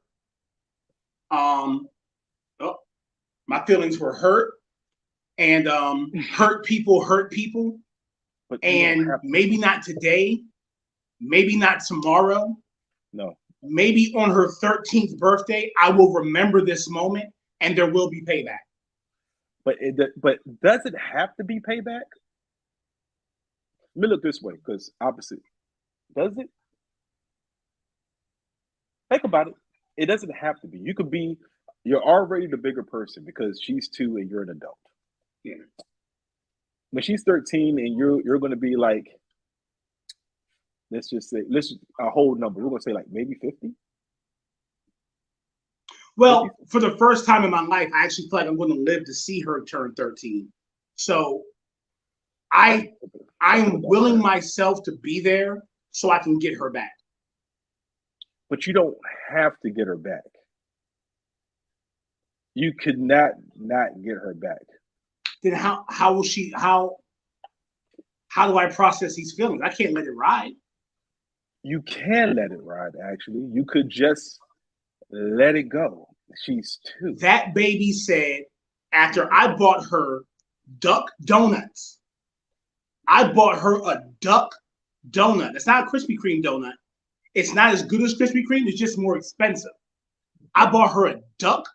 My feelings were hurt, and hurt people. But and maybe not today, maybe not tomorrow. No. Maybe on her 13th birthday, I will remember this moment, and there will be payback. But does it have to be payback? Let me look this way, because opposite. Does it? Think about it. It doesn't have to be. You're already the bigger person because she's 2 and you're an adult. Yeah. When she's 13 and you're going to be like, let's just say a whole number. We're gonna say like maybe 50. Well, for the first time in my life, I actually feel like I'm going to live to see her turn 13. So I am willing myself to be there so I can get her back. But you don't have to get her back. You could not get her back. Then how will she how do I process these feelings? I can't let it ride. You can let it ride, actually. You could just let it go. She's 2. That baby said, after I bought her duck donuts, I bought her a duck donut. It's not a Krispy Kreme donut. It's not as good as Krispy Kreme. It's just more expensive. I bought her a duck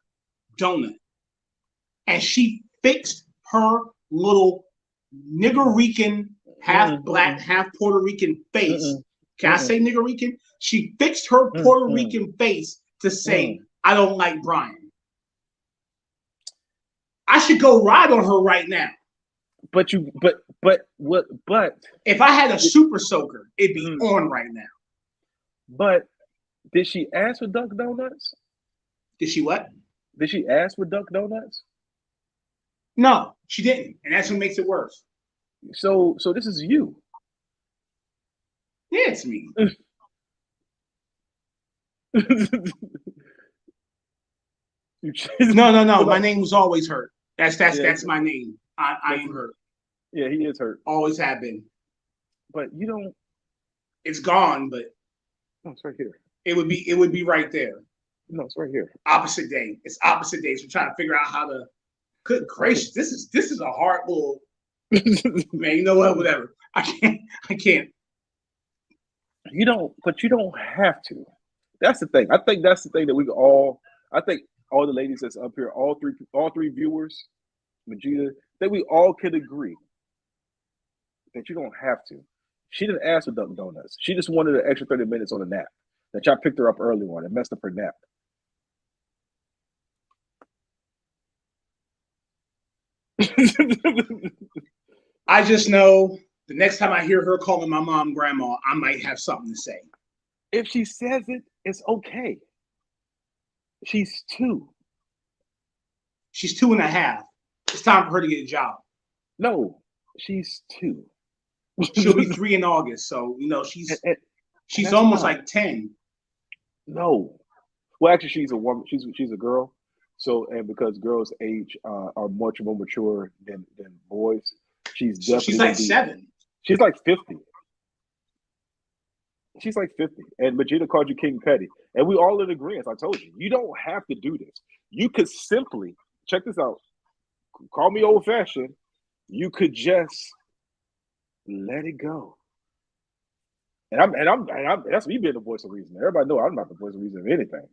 donut. And she fixed her little Nigerican, half black, half Puerto Rican face. Can I say Nigerican? She fixed her Puerto Rican face to say, I don't like Brian. I should go ride on her right now. But if I had a super soaker, it'd be on right now. But did she ask for duck donuts? Did she what? Did she ask for duck donuts? No, she didn't, and that's what makes it worse. So this is you. Yeah, it's me. No. My name was always Hurt. That's my name. I am Hurt. Yeah, he is hurt. Always have been. But you don't. It's gone, but it's right here. It would be right there. No, it's right here. Opposite day. It's opposite days. We're trying to figure out how to. Good gracious, this is a hard little. Man, you know what? Whatever. I can't. You don't, but you don't have to. That's the thing. I think that's the thing that we all. I think all the ladies that's up here, all three viewers, Majida, that we all can agree that you don't have to. She didn't ask for Dunkin' Donuts. She just wanted an extra 30 minutes on a nap that y'all picked her up early on and messed up her nap. I just know the next time I hear her calling my mom grandma, I might have something to say. If she says it, it's okay. She's 2. She's 2.5. It's time for her to get a job. No, she's 2. She'll be 3 in August, so she's almost like 10. No, well, actually, she's a woman. She's a girl. So, and because girls' age are much more mature than boys, she's like 7. She's like 50. She's like 50. And Majida called you King Petty, and we all in agreement. I told you, you don't have to do this. You could simply check this out. Call me old fashioned. You could just let it go. And I'm that's me being the voice of reason. Everybody know I'm not the voice of reason of anything.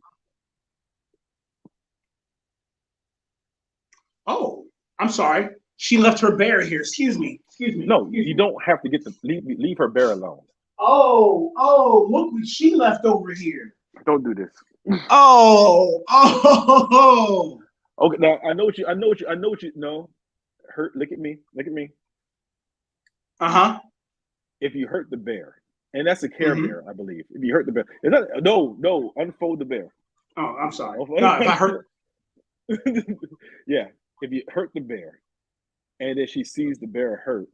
Oh, I'm sorry. She left her bear here. Excuse me. No, you don't have to leave her bear alone. Oh, look what she left over here. Don't do this. Oh. Okay, now I know what you know. Hurt. Look at me. Uh-huh. If you hurt the bear, and that's a Care Bear, I believe. If you hurt the bear, is that no? Unfold the bear. Oh, I'm sorry. No, if I hurt. Yeah, if you hurt the bear, and then she sees the bear hurt,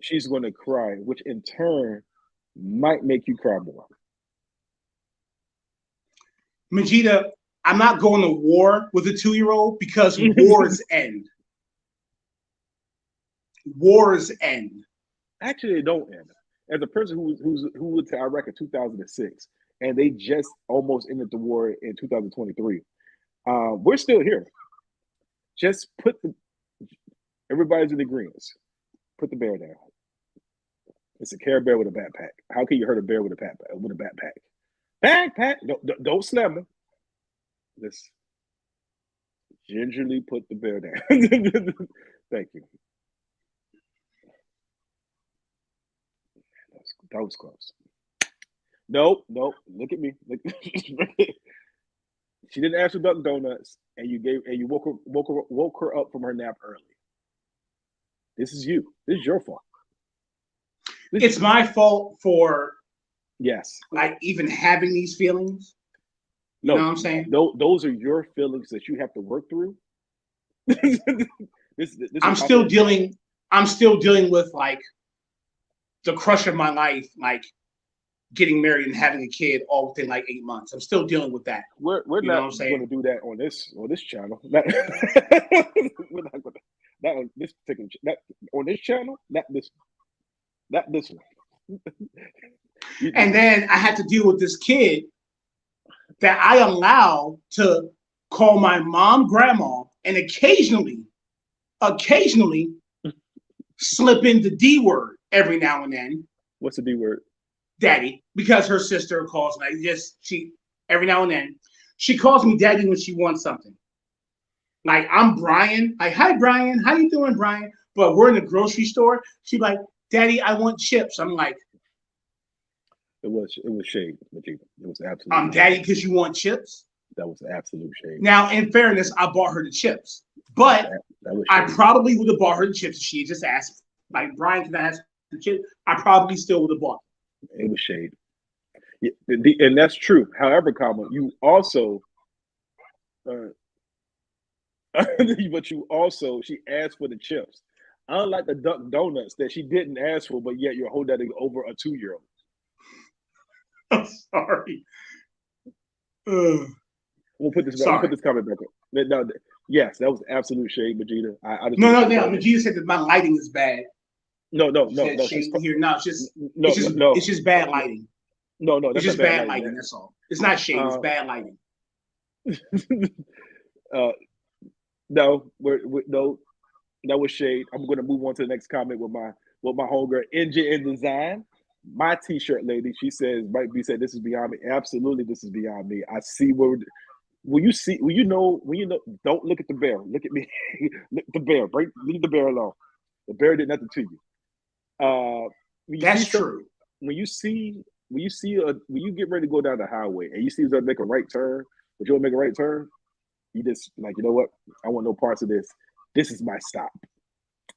she's going to cry, which in turn might make you cry more. Majida, I'm not going to war with a 2-year-old because wars end. Wars end. Actually, they don't end. As a person who went to Iraq in 2006, and they just almost ended the war in 2023, we're still here. Just everybody's in agreement. Put the bear down. It's a Care Bear with a backpack. How can you hurt a bear with a backpack? Backpack. Don't slam him. Just gingerly put the bear down. Thank you. That was close. Nope. Look at me. She didn't ask for Dunkin' Donuts, and you woke her up from her nap early. This is you. This is your fault. It's my fault for like even having these feelings. You know what I'm saying? Those are your feelings that you have to work through. I'm still dealing with like the crush of my life, like getting married and having a kid all within like 8 months. I'm still dealing with that. We're not going to do that on this channel. We're not going to not on this particular on this channel. Not this one. And then I had to deal with this kid that I allow to call my mom grandma and occasionally slip in the D word every now and then. What's the D word? Daddy, because her sister calls me. Every now and then she calls me daddy when she wants something. Like I'm Brian. Like, hi Brian, how you doing, Brian? But we're in the grocery store. She's like, Daddy, I want chips. I'm like, it was shade, Vegeta. It was absolutely. I'm daddy because you want chips. That was absolute shade. Now, in fairness, I bought her the chips, but I probably would have bought her the chips if she had just asked. Like, Brian, can I have the chips? I probably still would have bought them. It was shade. And that's true. However, you also, but you also, she asked for the chips. Unlike the Duck Donuts that she didn't ask for, but yet you're holding that over a 2-year-old. I'm sorry. We'll put this comment back up. No, yes, that was absolute shade, Vegeta. No. Vegeta said that my lighting is bad. No. Here, no, it's just bad lighting. No, it's just bad lighting. That's all. It's not shade. It's bad lighting. No, that was shade. I'm going to move on to the next comment with my homegirl Engine and Design. My T-shirt lady, she says, Mike B said, "This is beyond me." Absolutely, this is beyond me. I see where. When you know, don't look at the bear. Look at me. Look at the bear. Leave the bear alone. The bear did nothing to you. That's true. When you get ready to go down the highway and you see them make a right turn, but you don't make a right turn, you just like, you know what? I want no parts of this. This is my stop.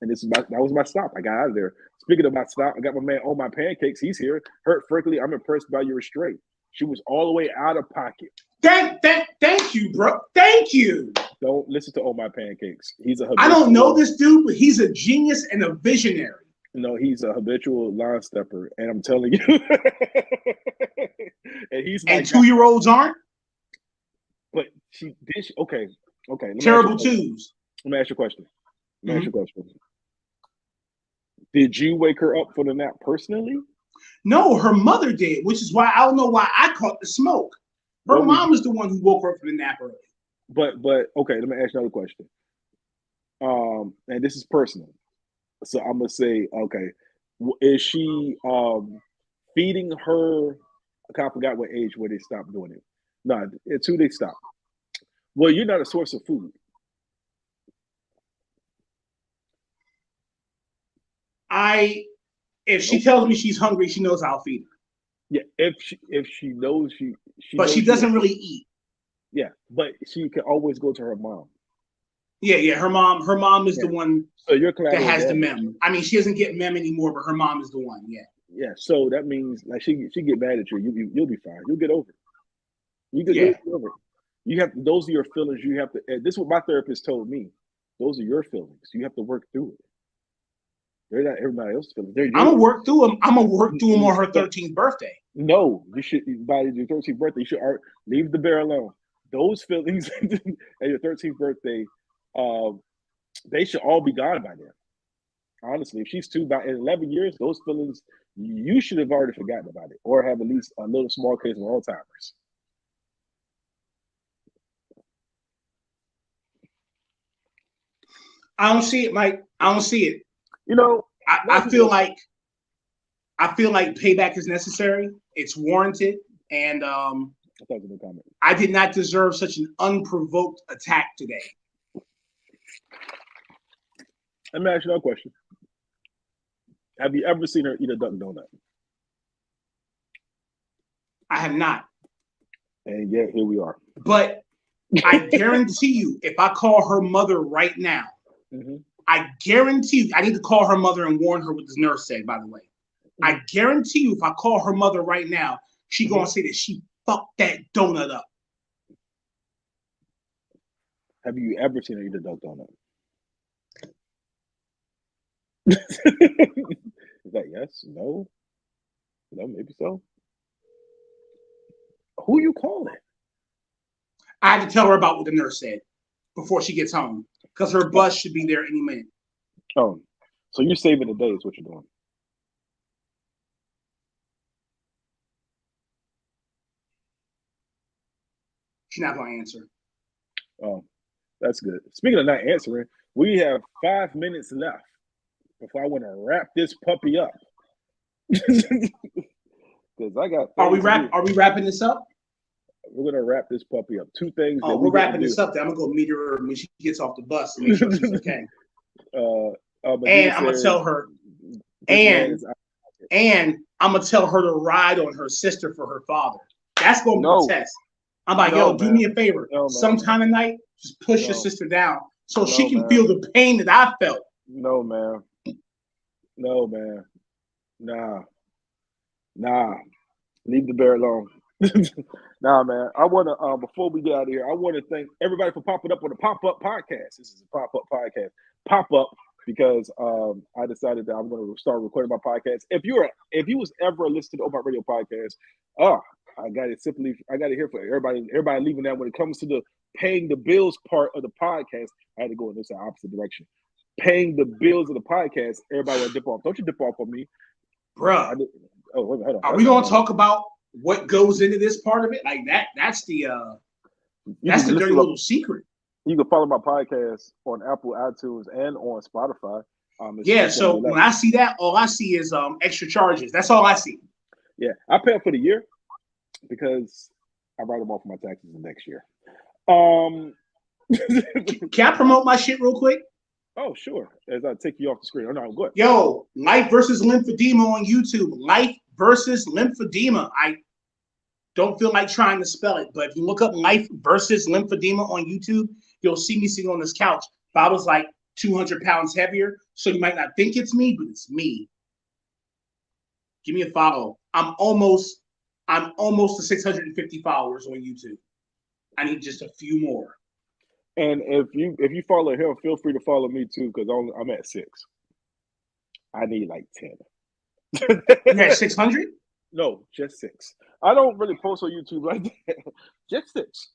And that was my stop. I got out of there. Speaking of my stop, I got my man On My Pancakes. He's here. Hurt Frickley, I'm impressed by your restraint. She was all the way out of pocket. Thank you, bro. Thank you. Don't listen to On My Pancakes. I don't know this dude, but he's a genius and a visionary. No, he's a habitual line stepper, and I'm telling you. And 2-year-olds aren't. But she did. Okay. Terrible twos. Let me ask you a question. Did you wake her up for the nap personally? No, her mother did, which is why I don't know why I caught the smoke. Her mom was the one who woke her up for the nap early. But okay, let me ask you another question. And this is personal. So I'm gonna say, okay, is she feeding her? I forgot what age where they stopped doing it. No, it's who they stopped. Well, you're not a source of food. If she tells me she's hungry, she knows I'll feed her. Yeah, if she knows she but knows she doesn't really eat. Yeah, but she can always go to her mom. Yeah. Her mom is the one that has the mem. I mean, she doesn't get mem anymore, but her mom is the one. Yeah. Yeah. So that means like she get mad at you. You'll be fine. You'll get over it. You'll get over it. You have those are your feelings. You have to. This is what my therapist told me. Those are your feelings. You have to work through it. They're not everybody else's feelings. I'm gonna work through them. I'm gonna work through them on her 13th birthday. No, you should by your 13th birthday. You should leave the bear alone. Those feelings at your 13th birthday, they should all be gone by then. Honestly, if she's by 11 years, those feelings you should have already forgotten about it, or have at least a little small case of Alzheimer's. I don't see it, Mike. I don't see it. You know, I feel like payback is necessary. It's warranted, and I did not deserve such an unprovoked attack today. Let me ask you another question. Have you ever seen her eat a duck donut? I have not. And yet here we are. But I guarantee you, if I call her mother right now, I guarantee you, I need to call her mother and warn her what this nurse said, by the way. I guarantee you, if I call her mother right now, she gonna say that she fucked that donut up. Have you ever seen her eat a duck donut? Is that yes? No? No, maybe so. Who you calling? I had to tell her about what the nurse said before she gets home because her bus should be there any minute. Oh, so you're saving the day is what you're doing. She's not going to answer. Oh, that's good. Speaking of not answering, we have 5 minutes left before I want to wrap this puppy up. Because I got. Are we wrapping this up? We're gonna wrap this puppy up. 2 things. Oh, we're wrapping this up. Then I'm gonna go meet her when she gets off the bus and make sure she's okay. And I'm gonna tell her. And I'm gonna tell her to ride on her sister for her father. That's gonna be a test. I'm like, yo, do me a favor. Sometime tonight, just push your sister down so she can feel the pain that I felt. No, man. No, man. Nah. Leave the bear alone. Nah, man. I want to, before we get out of here, I want to thank everybody for popping up on the Pop-Up Podcast. This is a Pop-Up Podcast. Pop-Up because I decided that I'm going to start recording my podcast. If you was ever listening to my radio podcast, I got it here for everybody leaving that when it comes to the paying the bills part of the podcast. I had to go in this opposite direction. Paying the bills of the podcast, everybody will dip off. Don't you dip off on me. Bruh. Hold on. Are we going to talk about what goes into this part of it? Like that's the dirty little secret. You can follow my podcast on Apple, iTunes, and on Spotify. So when I see that, all I see is extra charges. That's all I see. Yeah, I pay up for the year because I write them off my taxes the next year. Can I promote my shit real quick? Oh, sure. As I take you off the screen. Oh, no, go ahead. Yo, Life versus Lymphedema on YouTube. Life versus Lymphedema. I don't feel like trying to spell it, but if you look up Life versus Lymphedema on YouTube, you'll see me sitting on this couch. If I was like 200 pounds heavier, so you might not think it's me, but it's me. Give me a follow. I'm almost to 650 followers on YouTube. I need just a few more. And if you follow him, feel free to follow me too, because I'm at 6. I need like 10. You had 600? No, just 6. I don't really post on YouTube like that. Just 6.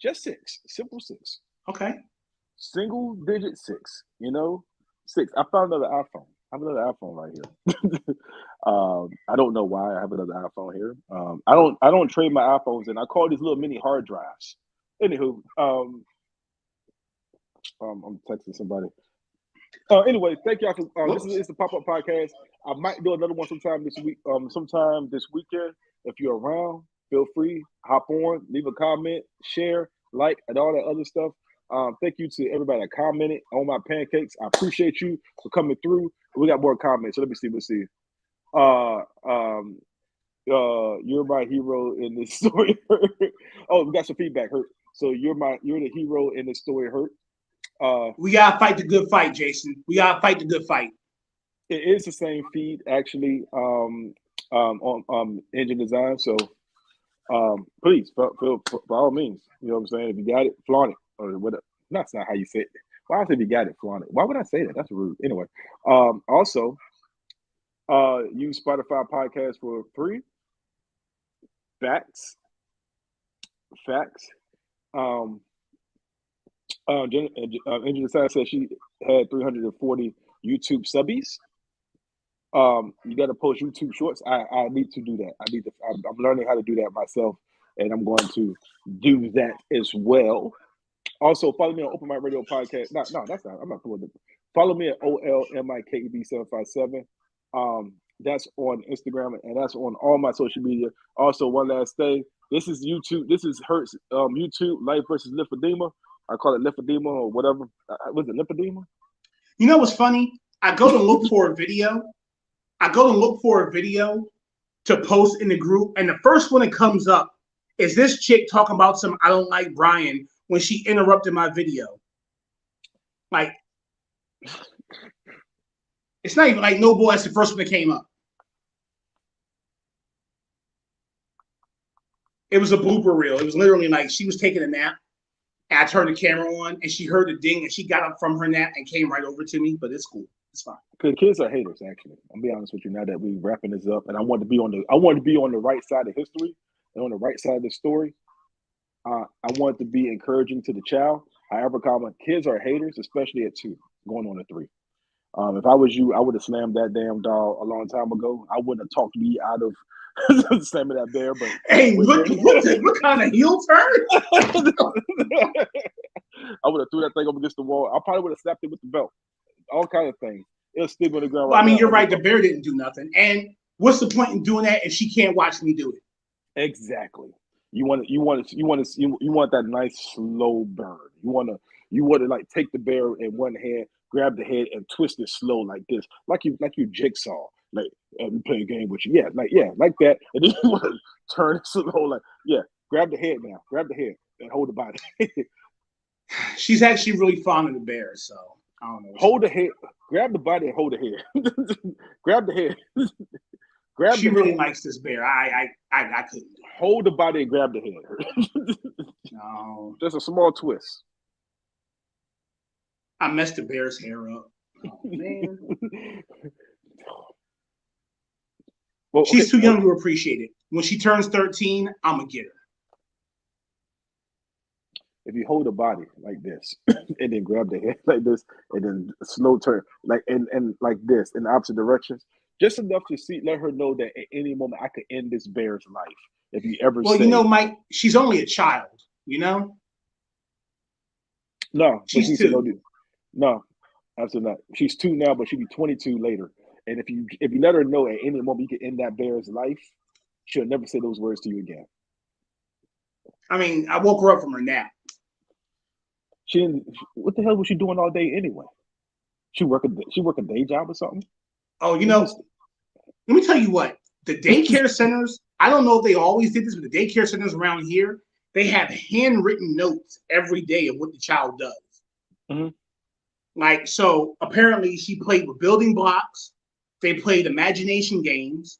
Just 6. Simple 6. Okay. Single digit 6. 6. I found another iPhone. I have another iPhone right here. I don't know why I have another iPhone here. I don't trade my iPhones in. I call these little mini hard drives. Anywho, I'm texting somebody. Anyway, thank y'all for this is the Pop-Up Podcast. I might do another one sometime this week. Sometime this weekend. If you're around, feel free, hop on, leave a comment, share, like, and all that other stuff. Thank you to everybody that commented on my pancakes. I appreciate you for coming through. We got more comments, so let me see. You're my hero in this story. Oh, we got some feedback. Hurt. So you're the hero in this story. Hurt. We gotta fight the good fight, Jason. We gotta fight the good fight. It is the same feed actually on Engine Design. So please, by all means, you know what I'm saying. If you got it, flaunt it or whatever. That's not how you say it. Why if you got it, flaunt it? Why would I say that? That's rude. Anyway, also use Spotify podcast for free. Facts. Engine Design said she had 340 YouTube subbies. You got to post YouTube shorts. I need to do that. I'm learning how to do that myself, and I'm going to do that as well. Also, follow me on Open Mic Radio Podcast. No, that's not. I'm not doing it. Follow me at OLMIKEB757. That's on Instagram and that's on all my social media. Also, one last thing. This is YouTube. This is Hertz YouTube Life versus Lymphedema. I call it lymphedema or whatever. Was it lymphedema? You know what's funny? I go to look for a video. To post in the group, and the first one that comes up is this chick talking about some I don't like Brian when she interrupted my video. Like, it's not even like no boy. That's the first one that came up. It was a blooper reel. It was literally like she was taking a nap. And I turned the camera on, and she heard the ding, and she got up from her nap and came right over to me. But it's cool. It's fine. Because kids are haters, actually. I'll be honest with you. Now that we're wrapping this up, and I want to be on the right side of history and on the right side of the story. I want to be encouraging to the child. However, kids are haters, especially at 2, going on to 3. If I was you, I would have slammed that damn doll a long time ago. I wouldn't have talked me out of slamming that bear. But hey, what kind of heel turn? I would have threw that thing up against the wall. I probably would have snapped it with the belt. All kind of things. It was still going to go. Well, I mean, you're right. The bear didn't do nothing. And what's the point in doing that if she can't watch me do it? Exactly. You want that nice slow burn. You want to like take the bear in one hand, grab the head, and twist it slow like this, like you jigsaw, like play a game with you. Yeah, like that. And then you want to turn it slow, like grab the head now, grab the head and hold the body. She's actually really fond of the bear, so I don't know. Hold the head, grab the body, and hold the head. Grab the head. She really likes this bear. I couldn't. Hold the body and grab the head. No. Just a small twist. I messed the bear's hair up. Oh, man. Well, she's too young to appreciate it. When she turns 13, I'm going to get her. If you hold the body like this and then grab the head like this and then slow turn like and like this in the opposite directions, just enough to let her know that at any moment I could end this bear's life. If you ever Mike, she's only a child, you know? No, she's 2. No, absolutely not. She's 2 now, but she'll be 22 later. And if you let her know at any moment you can end that bear's life, she'll never say those words to you again. I mean, I woke her up from her nap. What the hell was she doing all day anyway? She work a day job or something? Oh, let me tell you what. The daycare centers, I don't know if they always did this, but the daycare centers around here, they have handwritten notes every day of what the child does. Mm-hmm. Like, so apparently she played with building blocks. They played imagination games.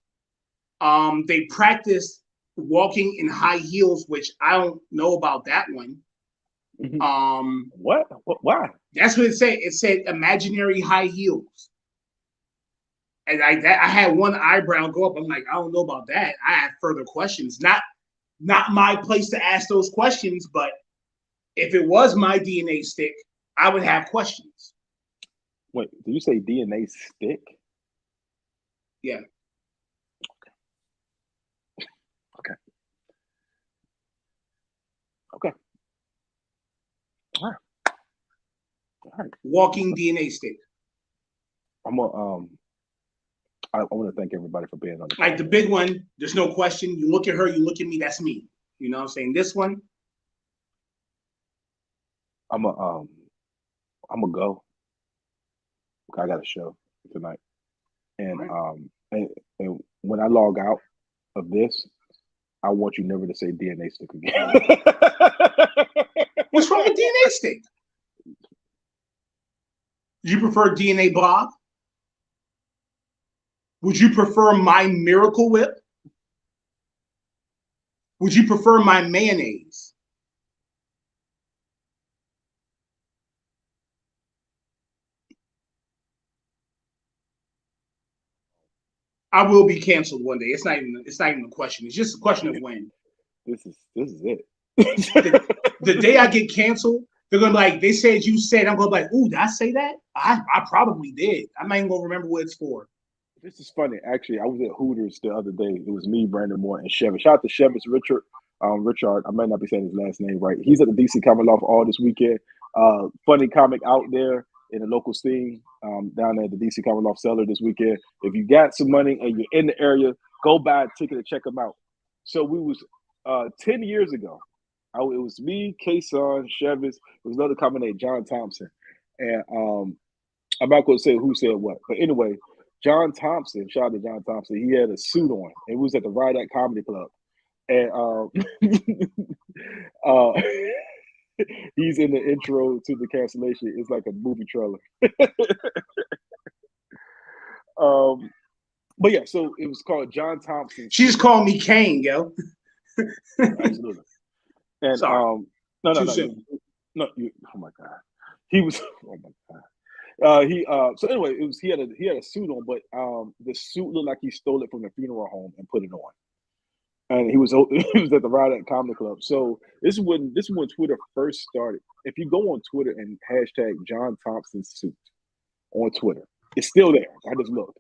They practiced walking in high heels, which I don't know about that one. Mm-hmm. What? Why? That's what it said. It said imaginary high heels. And I had one eyebrow go up. I'm like, I don't know about that. I had further questions. Not my place to ask those questions, but if it was my DNA stick, I would have questions. Wait, did you say DNA stick? Yeah. Okay. All right. Walking DNA stick. I want to thank everybody for being on the like the big one. There's no question. You look at her, you look at me. That's me. You know what I'm saying? This one. I'm gonna go. I got a show tonight, and right. and when I log out of this, I want you never to say DNA stick again. What's wrong with DNA stick? Do you prefer DNA Bob? Would you prefer my Miracle Whip? Would you prefer my mayonnaise? I will be canceled one day. It's not even a question. It's just a question of when. This is it. the day I get canceled, they're gonna be like, they said you said. I'm gonna be like, ooh, did I say that? I probably did. I'm not even gonna remember what it's for. This is funny. Actually, I was at Hooters the other day. It was me, Brandon Moore, and Chevy. Shout out to Chevy's Richard. Richard, I might not be saying his last name right. He's at the DC Comic Loft all this weekend. Funny comic out there in the local scene, down there at the DC Comic Loft Cellar this weekend. If you got some money and you're in the area, go buy a ticket and check them out. So we was 10 years ago. It was me, K-Son, Chevy's. There was another comic named John Thompson. And I'm not going to say who said what. But anyway, John Thompson, shout out to John Thompson, he had a suit on. And we was at the Ride Act Comedy Club. And he's in the intro to the cancellation. It's like a movie trailer. But yeah, so it was called John Thompson. She just called me Kane, yo. Absolutely. And Sorry. no, oh my God, he was. Oh my God. So anyway, he had a suit on, but the suit looked like he stole it from the funeral home and put it on. And he was at the Riot Comedy Club. So this is when Twitter first started. If you go on Twitter and hashtag John Thompson suit on Twitter, it's still there. I just looked.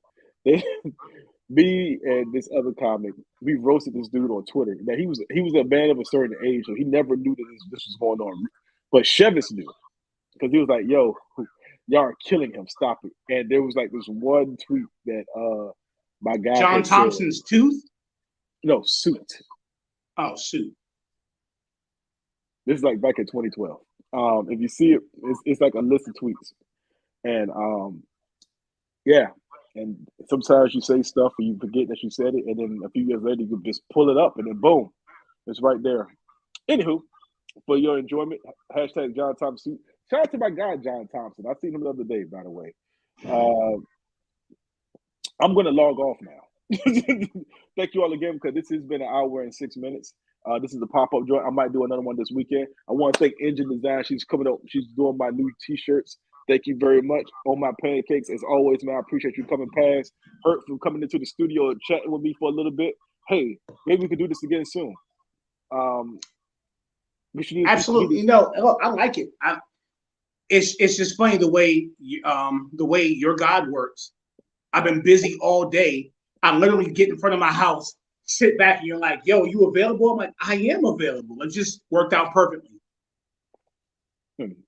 Me and this other comic, we roasted this dude on Twitter. Now he was a man of a certain age, so he never knew that this was going on. But Shevis knew, because he was like, "Yo, y'all are killing him. Stop it." And there was like this one tweet that my guy John Thompson's said, tooth. No, suit. Oh, suit. This is like back in 2012. If you see it, it's like a list of tweets, and yeah. And sometimes you say stuff and you forget that you said it, and then a few years later you just pull it up, and then boom, it's right there. Anywho, for your enjoyment, hashtag John Thompson suit. Shout out to my guy John Thompson. I seen him the other day, by the way. I'm going to log off now. Thank you all again, because this has been an hour and 6 minutes. This is a pop-up joint. I might do another one this weekend. I want to thank Engine Design. She's coming up. She's doing my new T-shirts. Thank you very much. On my pancakes, as always, man, I appreciate you coming past. Hurt from coming into the studio and chatting with me for a little bit. Hey, maybe we could do this again soon. We should absolutely. I like it. It's just funny the way your God works. I've been busy all day. I literally get in front of my house, sit back, and you're like, "Yo, you available?" I'm like, "I am available." It just worked out perfectly.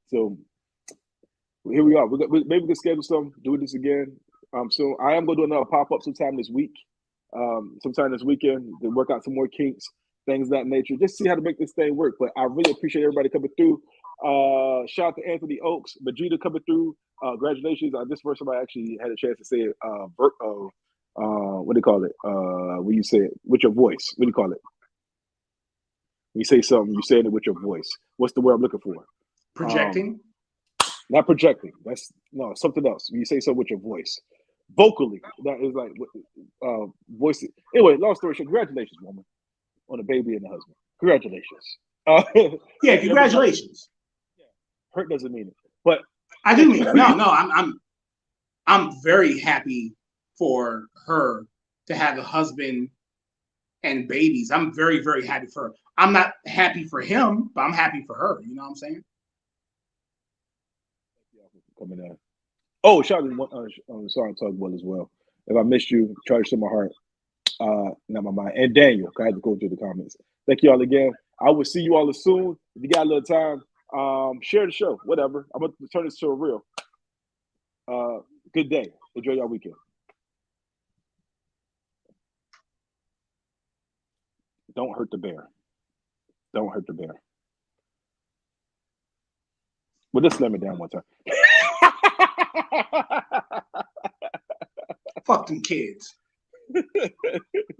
So here we are. Maybe we can schedule something, do this again. So I am going to do another pop-up sometime this week, sometime this weekend, to work out some more kinks, things of that nature, just see how to make this thing work. But I really appreciate everybody coming through. Shout out to Anthony Oakes, Vegeta coming through. Congratulations. This first time I actually had a chance to say it. What do you call it? When you say it with your voice, what do you call it? When you say something, you saying it with your voice. What's the word I'm looking for? Projecting. Not projecting. That's something else. You say something with your voice, vocally. That is like voice. Anyway, long story short, congratulations, woman, on the baby and the husband. Congratulations. Yeah, congratulations. Hurt doesn't mean it, but I do mean it. No. I'm very happy for her to have a husband and babies. I'm very, very happy for her. I'm not happy for him, but I'm happy for her. You know what I'm saying? Coming out. Oh, shout out to sorry, Tugboat as well. If I missed you, charge to my heart. Not my mind. And Daniel, I had to go through the comments. Thank you all again. I will see you all soon. If you got a little time, share the show, whatever. I'm going to turn this to a real. Good day. Enjoy your weekend. Don't hurt the bear. Don't hurt the bear. Well, just slam it down one time. Fuck them kids.